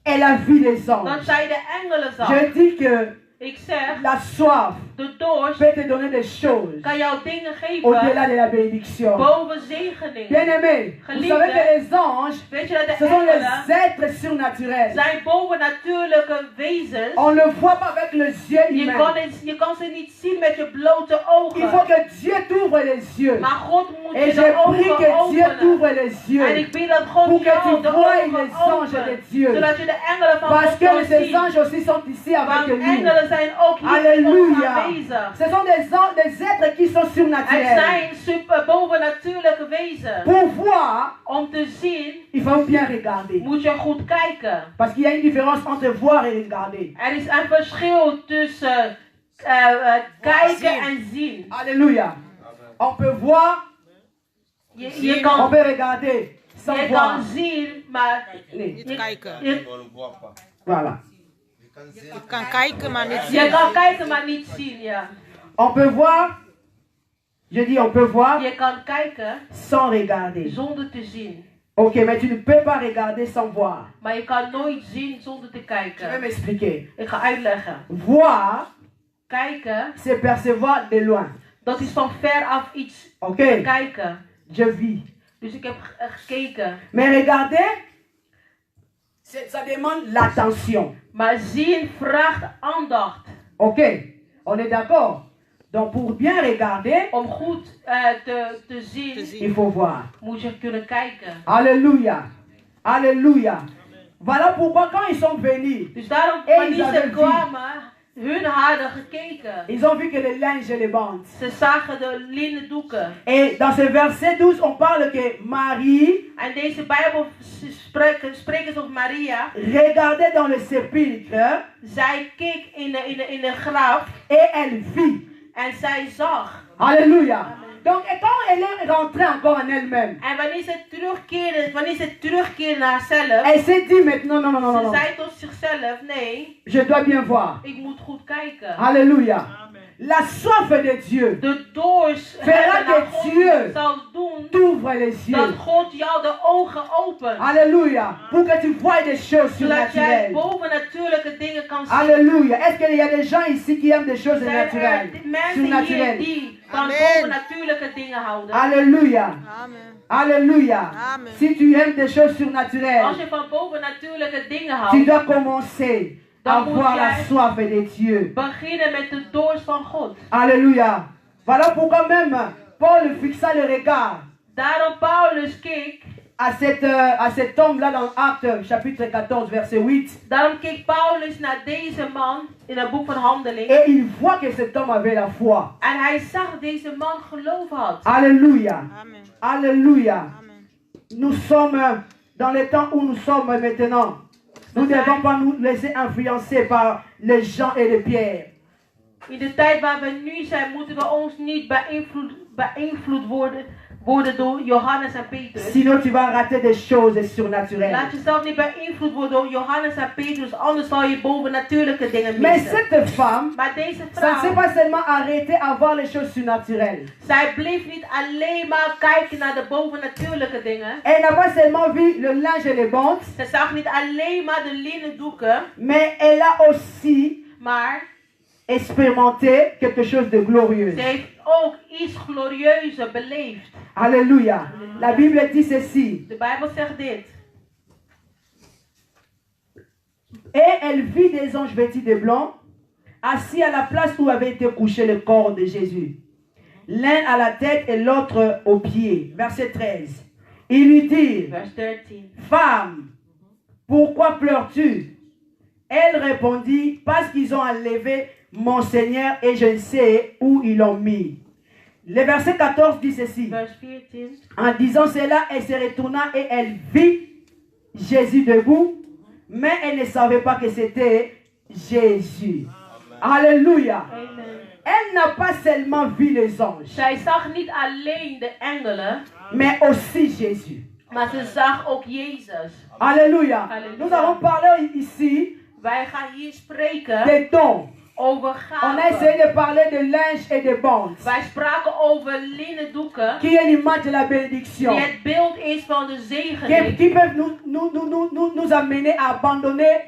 Elle a vu les dat anges. zij de engelen zag. Je dis que Ik zeg, la soif de dorst peut te donner des choses kan jou dingen geven au-delà de la bénédiction. boven zegeningen. Bien-aimés, vous Geliefde. savez que les anges, Weet je dat de ce sont engelen les êtres surnaturels. zijn bovennatuurlijke wezens. On ne voit pas avec les yeux Je kan, humains. je kan ze niet zien met je blote Il ogen. faut que Dieu t'ouvre les yeux. Maar God moet Et je je de prie ogen que Dieu openen. t'ouvre les En yeux. ik bid dat God Pour que jou tu de voies ogen les anges de opent. Dieu. Zodat je de engelen van Parce God que kan ces zien. anges aussi sont ici avec Want nous. engelen zijn ook hier met ons Alléluia. aanwezig. Ce sont des êtres qui sont Het surnaturels. zijn bovennatuurlijke wezens. Pour voir, Om te zien il faut bien regarder. moet je goed kijken. Parce qu'il y a une différence entre voir et regarder. Er is een verschil tussen kijken en zien. Alléluia. On peut voir, Je on kan, peut regarder sans je voir. kan zien, maar Nee. Niet kijken. je, Voilà. Je kan kijken, maar niet je zien. kan kijken maar niet zien, ja. On peut voir, je dis on peut voir Je kan kijken sans regarder. zonder te zien. Ok, mais tu ne peux pas regarder sans voir. Maar je kan nooit zien zonder te Je vais kijken. m'expliquer. Ik ga uitleggen. Voir, Kijken, c'est percevoir de loin. dat is van ver af iets Ok, kijken. je vis. Dus ik heb gekeken. Mais regarder, ça demande l'attention. Maar zien vraagt aandacht. Ok, on est d'accord. Donc pour bien regarder, Om goed te zien, il faut voir. moet je kunnen kijken. Alléluia. Alléluia. Voilà pourquoi quand ils sont venus, Dus daarom, Hey, wanneer Isabel, ze kwamen, hun hadden gekeken. ils ont vu que les linges et les bandes. Ze zagen de linnen doeken. Et dans ce verset 12, on parle que Marie En deze Bijbel spreken ze over Maria. regardait dans le sépulcre Zij keek in de graf et elle vit. en zij zag. Alléluia. Donc et quand elle est rentrée encore en elle-même, En wanneer ze terugkeerde naar haarzelf, elle s'est dit maintenant, non, non, non, non, ze non. zei tot zichzelf, nee, Je dois bien voir. ik moet goed kijken. Alléluia. La soif de Dieu De dorst Verra hebben naar que God Dieu zal doen t'ouvre les yeux. dat God jou de ogen opent. Alléluia. Pour que tu vois des choses Zodat jij surnaturelles. bovennatuurlijke dingen kan zien. Alléluia. Est-ce qu'il y a des gens ici qui aiment des choses Zijn er naturelles? mensen hier Surnaturelles. die van Amen. bovennatuurlijke dingen houden? Alléluia. Amen. Alléluia. Amen. Si tu aimes des choses Als surnaturelles, je van bovennatuurlijke dingen tu houdt, dois commencer à Dan moet voir la jij soif de Dieu. beginnen met de dorst van God. Alléluia. Voilà pourquoi même Paul fixa le regard Daarom Paulus keek à cet homme-là dans Actes chapitre 14 verset 8. Daarom keek Paulus naar deze man in het boek van Handelingen. Et il voit que cet homme avait la foi. En hij zag dat deze man geloof had. Alléluia. Amen. Alléluia. Amen. Nous sommes dans le temps où nous sommes maintenant. Nous ne devons pas nous laisser influencer par les gens et les pierres. In de tijd waar we nu zijn, moeten we ons niet beïnvloed worden door Johannes en Petrus. Sinon tu vas rater des choses surnaturelles. Laat jezelf niet beïnvloed worden door Johannes en Petrus, anders zal je bovennatuurlijke dingen Mais missen. cette femme, Maar deze ça ne s'est vrouw, pas seulement arrêté à voir les choses surnaturelles. zij bleef niet alleen maar kijken naar de bovennatuurlijke dingen. Elle n'a pas seulement vu le linge et les bandes, Ze zag niet alleen maar de linnen doeken, mais elle a aussi maar expérimenté quelque chose de glorieux. ze heeft ook iets glorieuzer beleefd. Alléluia. La Bible dit ceci. De Bijbel zegt dit. Et elle vit des anges vêtus de blanc, assis à la place où avait été couché le corps de Jésus. L'un à la tête et l'autre aux pieds. Verset 13. Ils lui dirent, Vers 13. femme, pourquoi pleures-tu? Elle répondit, parce qu'ils ont enlevé mon Seigneur et je ne sais où ils l'ont mis. Le verset 14 dit ceci. Vers 14. En disant cela, elle se retourna et elle vit Jésus debout, mais elle ne savait pas que c'était Jésus. Alléluia. Amen. Elle n'a pas seulement vu les anges, Zij zag niet alleen de engelen, mais aussi Jésus. maar ze zag ook Jezus. Alléluia. Alléluia. Nous allons parler ici Wij gaan hier spreken des dons. over On a essayé gaven. de parler de linge et de bandes, Wij spraken over linnen doeken, qui est l'image de la bénédiction, die het beeld is van de qui zegening, peuvent nous amener à abandonner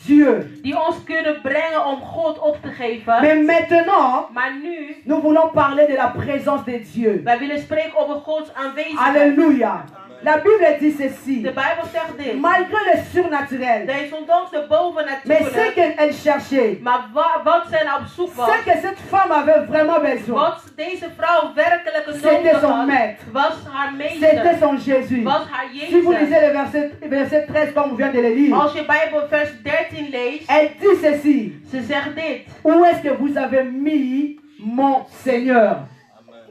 Dieu. die ons kunnen brengen om God op te geven. Mais maintenant, Maar nu, nous voulons parler de la présence de Dieu. wij willen spreken over Gods aanwezigheid. Alléluia. La Bible dit ceci. De Bijbel zegt dit. Malgré le surnaturel, Deze ondanks de mais ce bovennatuurlijk, qu'elle cherchait, maar wat zij nou op zoek was, ce que cette femme avait vraiment besoin, wat deze vrouw werkelijk C'était nodig son had, maître. was haar c'était meester, son Jésus. was haar Si vous lisez Jezus. le verset 13 comme on vient de le lire, Als je Bijbel vers 13 leest, elle dit ceci. ze zegt dit. Où est-ce que vous avez mis mon Seigneur?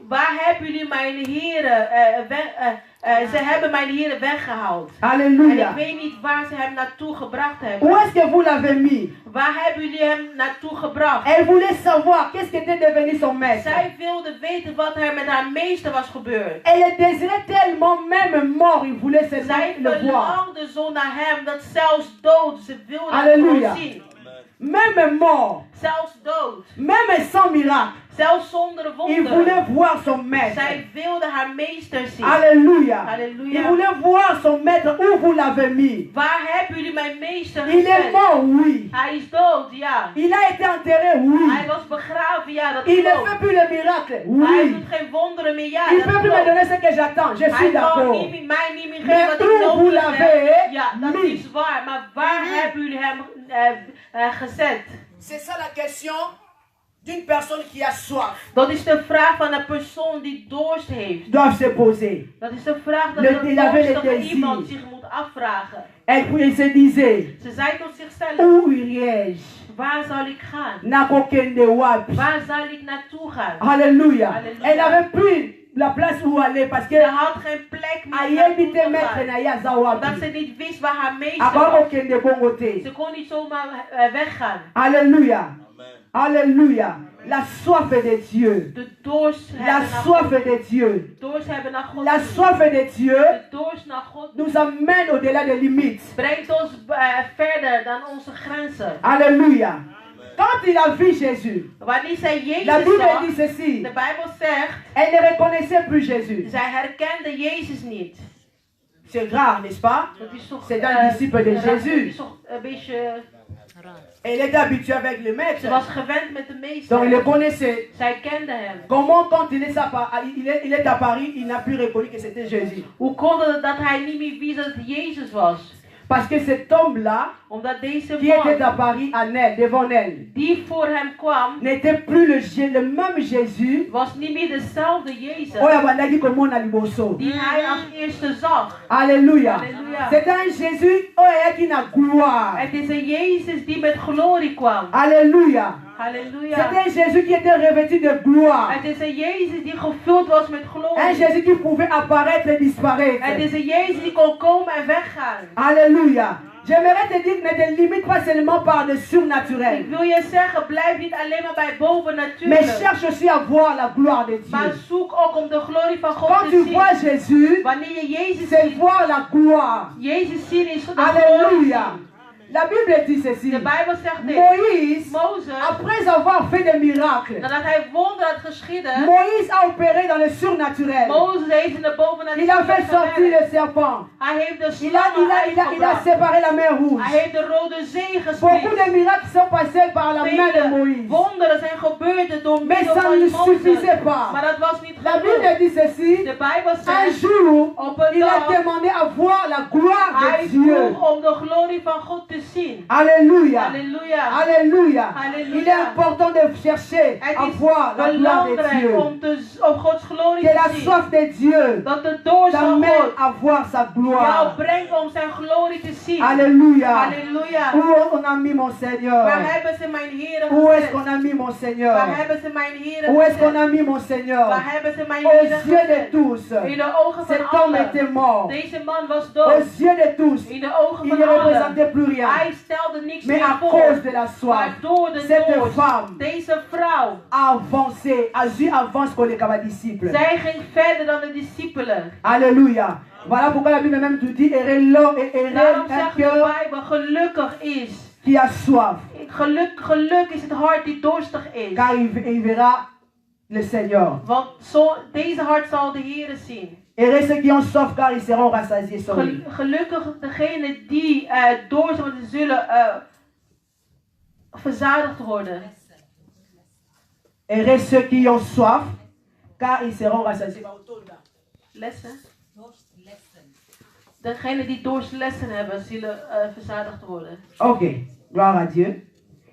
Waar hebben jullie mijn heren, ze hebben mijn heren weggehaald. En ik Alléluia. weet niet waar ze hem naartoe gebracht hebben. Où est-ce que vous l'avez mis? Waar hebben jullie hem naartoe gebracht? Elle voulait savoir qu'est-ce qu'était devenu son maître. Zij wilde weten wat er met haar meester was gebeurd. Elle désirait tellement, même mort, il voulait seulement Zij le voir. verlangde zo naar hem dat zelfs dood, ze wilde hem Halleluja. gewoon zien. Même mort, Zelfs dood. même sans miracle, Zelfs zonder il wonder. voulait voir son maître. Zij wilde haar meester zien. Alléluia. Alléluia. Il voulait voir son maître où vous l'avez mis. Waar hebben jullie mijn meester Il est gezet? mort, oui. Hij is dood, ja. Il a été enterré, oui. Hij was begraven, ja, dat Il ne klopt. fait plus le miracle, Hij oui. doet geen wonderen meer, ja, Il ne dat peut plus me klopt. donner ce que j'attends. Je suis Hij kan d'accord. mij niet meer Mais geven wat ik où vous nodig l'avez heb. Ja, dat mis? is waar. Maar waar hebben jullie hem gezet? C'est ça la question d'une personne qui a soif. Dat is de vraag van een persoon die dorst heeft. Doivent se poser. Dat is de vraag dat Il avait le dorstige désir. iemand zich moet afvragen. Elle se disait, Ze zei tot zichzelf, où irai-je? waar zal ik gaan? Nakokende wapi. Waar zal ik naartoe gaan? Alléluia. Alléluia. Elle n'avait plus la place où aller parce que Ze had geen plek meer naartoe ayebite te maître gaan. na ya za Omdat ze wapi. niet wist waar haar meester Avant was. okende bongo te. Ze kon niet zomaar weggaan. Alléluia. Alléluia. La soif de Dieu. De dorst La hebben naar soif God. de Dieu. Dorst hebben naar God. La soif de Dieu De dorst naar God nous amène au-delà des limites. brengt ons verder dan onze grenzen. Alléluia. Quand il a vu Jésus, Wanneer zij la Jezus Bible zag, dit ceci. de Bijbel zegt, Elle ne reconnaissait plus Jésus. zij herkende Jezus niet. C'est grave, n'est-ce pas? Dat is toch, C'est un disciple de dat Jésus. is toch een beetje, Elle était habituée avec le ze maître. was gewend met de Donc il meester. le connaissait. Zij kende hem. Comment quand il est à Paris, il n'a plus reconnu que c'était Jésus. Hoe kon het dat hij niet meer wist dat het Jezus was? Parce que cet homme-là, Omdat deze qui était man, à Paris, devant elle, die voor hem kwam, n'était plus le même Jésus was niet meer dezelfde Jezus oyo abandaki komona liboso. die hij als eerste zag. Alléluia. Alléluia. C'est un Jésus oyo ayaki na gloire. Het is een Jezus die met glorie kwam. Alléluia. Halleluja. C'est un Jésus qui était revêtu de gloire. Het is een Jezus die gevuld was met Un glorie. Jésus qui pouvait apparaître et disparaître. Het is een Jezus die kon komen en weggaan. Alléluia. J'aimerais te dire que ne te limite pas seulement par le surnaturel, Ik wil je zeggen, blijf niet alleen maar bij mais bovennatuurlijk. cherche aussi à voir la gloire de Maar Dieu. zoek ook om de glorie van God Quand te tu zien. vois Jésus, Wanneer je Jezus c'est ziet, voir la gloire. Jezus zien is de glorie. Alléluia. La Bible dit ceci. De Bijbel zegt dit. Moïse, Mozes, après avoir fait des miracles, nadat hij wonder had geschieden, Moïse a opéré dans le surnaturel. Mozes heeft in de Il a bovennatuurlijke fait sortir gewerkt. le serpent. Hij heeft de Il a slangen uitgebracht. séparé la mer rouge. Hij heeft de Rode Zee Beaucoup gesplit. de miracles sont passés par la main de Vele Moïse. wonderen zijn gebeurd door Mais middel ça van ne Mozes. suffisait pas. Maar dat was niet La Bible genoeg. dit ceci. De Bijbel Un zegt, jour, op een il a dag, demandé à voir la gloire hij de Dieu. vroeg om de glorie van God te zien. Alléluia. Halleluja. Alléluia. Alléluia. Il est important de chercher Het à is voir la gloire de belangrijk Dieu. om Gods glorie Que la te zien. soif de Dieu Dat de dorst van t'amène God à voir sa jou gloire. brengt om zijn glorie te zien. Alléluia. Halleluja. Où on a mis mon Seigneur? Waar hebben ze mijn Heer Où est-ce gezet? qu'on a mis mon Waar Seigneur? hebben ze mijn Heer Où est-ce qu'on gezet? a mis mon Seigneur? Waar hebben ze mijn Aux Heer yeux de gezet? tous, In de ogen cet van homme allen. était mort. Deze man was Aux dood. yeux de tous, In de ogen il van ne allen. représentait plus rien. Hij stelde niks Mais meer à voor. cause de la soif, Maar door de cette dorst, femme deze vrouw, a avancé, a vu avance qu'on les disciples. zij ging verder dan de discipelen. Alléluia. Voilà pourquoi la Bible même nous dit, errez l'homme et errez Daarom un zegt de cœur Bijbel, gelukkig is. qui a soif, Geluk is het hart die dorstig is. car il verra le Seigneur. Want deze hart zal de Heer zien. Errez ceux qui ont soif, car ils seront rassasiés. Sorry. Gelukkig degenen die dorsten, want ze zullen verzadigd worden. Errez ceux qui ont soif, car ils seront rassasiés. Lessen? Degenen die dorstlessen hebben, zullen verzadigd worden. Ok, gloire à Dieu.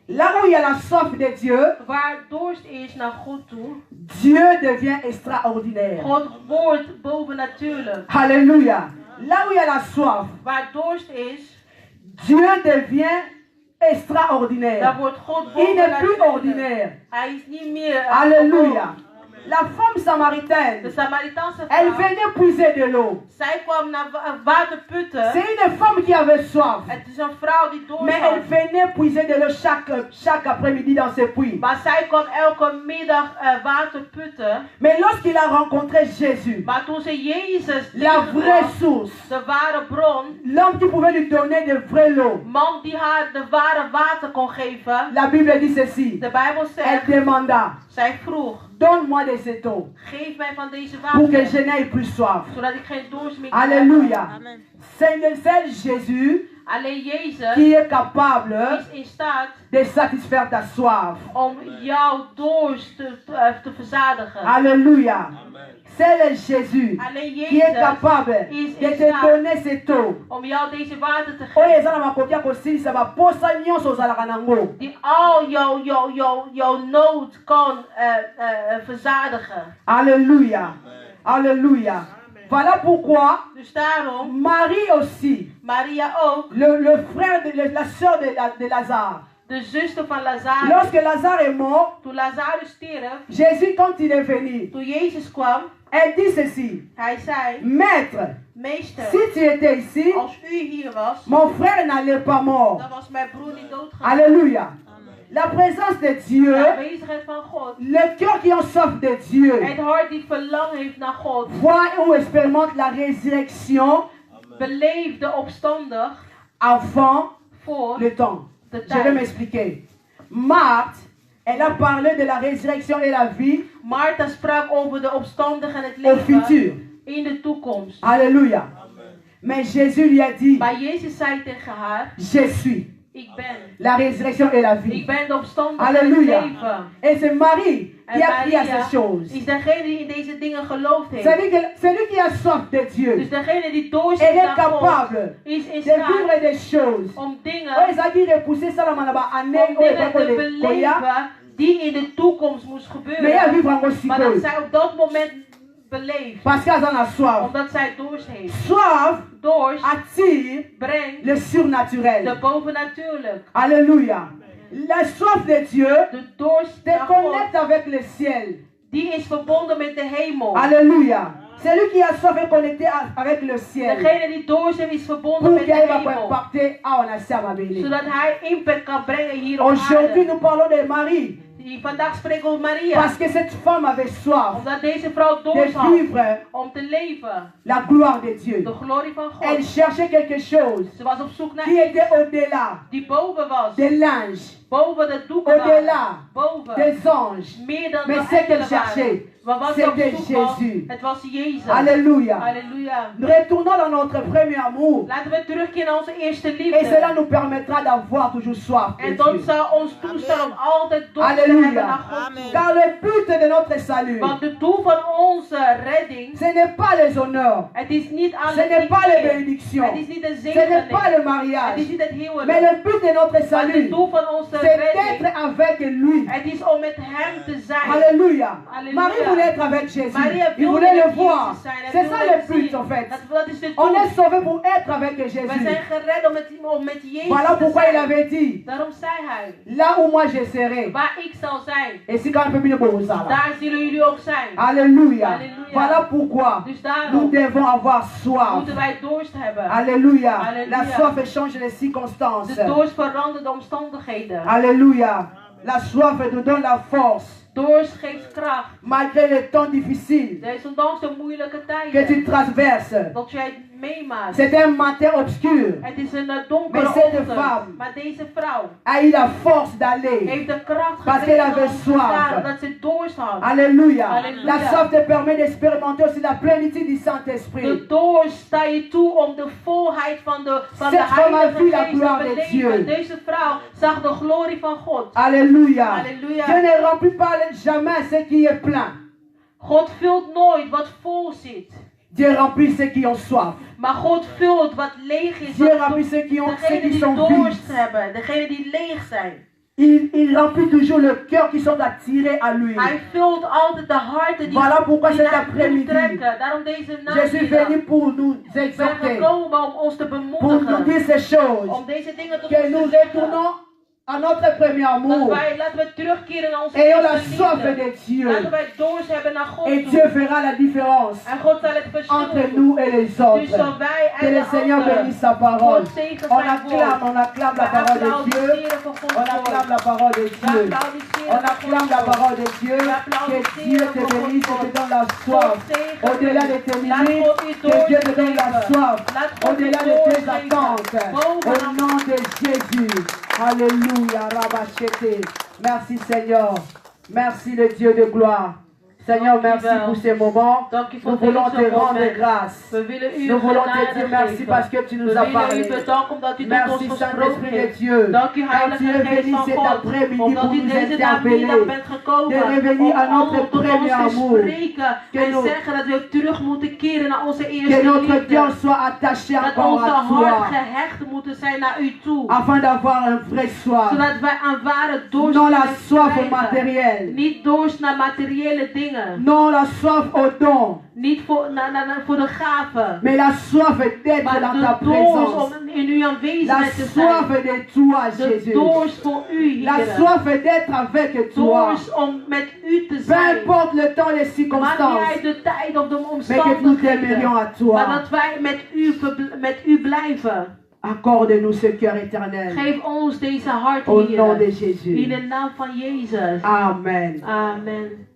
Là où il y a la soif de Dieu, Waar dorst is naar God toe, Dieu devient extraordinaire. God wordt bovennatuurlijk. Alléluia. Là où il y a la soif, Waar dorst is, Dieu devient extraordinaire. daar wordt God Il n'est plus bovennatuurlijk. ordinaire. Hij is niet meer Alléluia. La femme De samaritaine, Samaritaanse elle vrouw, venait puiser de l'eau. zij kwam naar waterputten. C'est une femme qui avait soif. Het is een vrouw die dorst Mais elle had. venait puiser de l'eau chaque après-midi dans ses puits. Maar zij kwam elke middag waterputten. Mais lorsqu'il a rencontré Jésus, Maar toen ze Jezus la vraie tegenkwam, source, de ware bron, l'homme qui pouvait lui donner de vraie eau, man die haar de ware water kon geven, la Bible dit ceci. de Bijbel Elle zegt, demanda, zij vroeg, donne-moi de cette eau geef mij van deze pour que water, je n'aie plus soif. zodat ik geen dorst meer Alléluia. Amen. C'est le seul Jésus Alleen Jezus qui est capable is in staat de satisfaire ta soif. om jouw dorst te verzadigen. Alléluia. C'est le Jésus Alleen qui est Jezus capable is de in te staat donner cette eau. om jou deze water te Oyo geven. eza na makoki ya kosilisa baposa nyonso ozalaka nango. Die al jouw nood kan verzadigen. Alléluia. Alléluia. Voilà pourquoi Dus daarom, Marie aussi, Maria ook, le frère, la sœur de Lazare, de zuster van Lazarus. lorsque Lazare est mort, Toen Lazarus stierf, Jésus, quand il est venu, toen Jezus kwam, elle dit ceci, hij zei, Maître, meester, si tu étais ici, als u hier was, mon frère n'allait pas mort. dan was mijn broer niet doodgegaan. Alléluia. La présence de Dieu, De aanwezigheid van God, le cœur qui en soif de Dieu, het hart die verlangen heeft naar God, voit ou expérimente la résurrection beleefde opstandig avant voor le temps. de Je vais tijd. m'expliquer. Marthe, elle a parlé de la résurrection et la vie Martha sprak over de opstandig en het au leven futur. in de toekomst. Alléluia. Mais Jésus lui a dit, Maar Jezus zei tegen haar, je suis. Ik ben. la résurrection et la vie. Ik ben de opstanding en het Alléluia. leven. Et c'est Marie qui En a crié à Maria ces choses. is degene die in deze dingen geloofd C'est heeft. lui qui a soif de Dieu. Dus degene die dorst Elle est naar God capable is in de staat vivre des choses. om dingen, Oh, ils ont dit repousser ça là, manaba, année, om oh, et dingen pas te les koya. beleven die in de toekomst moest Mais il y a gebeuren. vivre en aussi Maar dat zij op dat moment beleeft. parce qu'elles en a soif. Omdat zij dorst heeft. Soif Dorst attire brengt le surnaturel. de bovennatuurlijk. Alléluia. La soif de Dieu De dorst te naar God, connecte avec le ciel. die is verbonden met de hemel. Alléluia. Celui qui a soif est connecté avec le ciel. Degene die dorst heeft is verbonden Pour met qu'il de va hemel. impacter à on a béni. Zodat hij impact kan brengen hier op Aujourd'hui, aarde. nous parlons de Marie. Vandaag spreken we over Maria. Parce que cette femme avait soif Omdat deze vrouw de dorst had vivre om te leven. la gloire de Dieu. De glorie van Elle God. cherchait quelque chose Ze was op zoek naar qui iets était au-delà die boven was. de l'ange, Boven de doeken au-delà boven. des anges. Meer dan Mais de c'est qu'elle engelen waren. cherchait, Maar wat ze op c'était zoek was, Jésus. het was Jezus. Alléluia. Halleluja. Retournons dans notre premier amour. Laten we terugkeren naar onze eerste Et cela liefde. nous permettra d'avoir toujours soif de En dat Dieu. zal ons toestaan om altijd dorst te Alléluia. hebben naar God Amen. toe. Car le but de notre salut, Want het doel van onze redding, ce n'est pas les honneurs, het is niet ce alle n'est pas les dingen. bénédictions, Het is niet de ce n'est pas zegening. le mariage. Het is niet het Mais huwelijk. le but de notre Maar het salut, doel van onze c'est redding, d'être avec lui. het is om met hem te zijn. Alléluia. Alléluia. Marie voulait être avec Jésus. Maria Il wilde voulait le met voir. Jezus zijn. Hij C'est ça wilde le het but zien. en fait. Dat is de On doel. est sauvé pour être avec We Jésus. zijn gered om met Jezus Voilà te pourquoi il zijn. avait dit, Daarom zei hij, là où moi je serai. waar ik zal zijn, Et si quand même nous là. daar zullen jullie ook zijn. Alléluia. Alléluia. Voilà pourquoi Dus nous daarom devons avoir soif. moeten wij dorst hebben. Alléluia. Alléluia. La soif change les circonstances. De dorst verandert de omstandigheden. Alléluia. La soif nous donne la force. Dorst geeft kracht. Malgré les temps difficiles Desondanks de moeilijke que tijden. tu traverses. Dat jij meemaakt. C'est un matin obscur. Het is een donkere Maar cette ochtend. femme Maar deze vrouw A eu la force d'aller. heeft de kracht Parce qu'elle gekregen avait om te gaan, soif. omdat ze dorst had. Alléluia. Alléluia. La soif te permet d'expérimenter aussi la plénitude du De Saint-Esprit. dorst sta je toe om de volheid van de Cette femme a vu Heilige la Geest te gloire de Dieu. beleven. Deze vrouw zag de glorie van God. Alléluia. Alléluia. Dieu ne remplit pas jamais ce qui est plein. God vult nooit wat vol zit. Dieu remplit ceux qui ont soif. Maar God vult wat leeg is. Dieu Wat remplit ceux qui degenen die sont dorst vides. hebben. Degenen die leeg zijn. Il remplit toujours le cœur qui sont attirés à lui. Hij vult altijd de harten die, Voilà pourquoi die cet naar hem après-midi, trekken. Daarom deze Je suis namiddag. venu pour nous Ik ben exhorter, gekomen om ons te pour nous bemoedigen. dire ces choses. Om deze dingen tot Que ons nous te zeggen. retournons à notre premier amour. Laten we terugkeren naar onze Ayons la eerste soif liefde. de Dieu. Laten wij dorst hebben naar God Et toe. Dieu fera la différence En God zal het verschil entre doen. nous et les autres. Tussen wij Que en le de Seigneur anderen. bénisse sa parole. God zegen On zijn woord. acclame la We parole de Dieu. applaudisseren voor Gods On woord. acclame la parole de We Dieu. applaudisseren On voor acclame Gods la woord. parole de Dieu. Que Dieu te bénisse et te donne la soif. Au-delà de tes limites, que Dieu te donne la soif. Au-delà de tes attentes. Au nom de Jésus. Alléluia. Rabachete. Merci Seigneur. Merci le Dieu de gloire. Seigneur, merci pour ces moments. Nous voulons te rendre grâce. We willen u Nous voulons te genade dire merci geven. parce que tu nous We as willen parlé. u bedanken omdat u tot Merci ons gesproken Saint-Esprit de heeft. Dieu. Dank u Car tu Heilige es Geest venu van cet God. après-midi pour Omdat u nous deze interpeller. namiddag bent gekomen De revenir à notre om tot premier ons te amour. spreken Que en nos- zeggen dat we terug moeten keren naar onze Que eerste notre cœur liefde. soit attaché Dat encore onze à hart toi. gehecht moeten zijn naar u toe. Afin d'avoir un vrai soif. Zodat wij een ware dorst Non la kunnen soif au krijgen. matériel. Niet dorst naar materiële dingen. Non la soif au don. Niet voor de gaven. Mais la soif d'être Maar dans ta de dorst présence. om in uw La aanwezigheid te soif zijn. de toi, De Jésus. dorst voor u, La Heer. soif d'être avec toi. Dorst om met u te Peu zijn. importe le temps, les Maakt niet circonstances. uit de tijd of de Mais que nous t'aimerions à omstandigheden. toi. Maar dat wij met u blijven. Accorde-nous ce cœur éternel. Geef ons deze hart, Au nom de Heer. Jésus. In de naam van Jezus. Amen. Amen.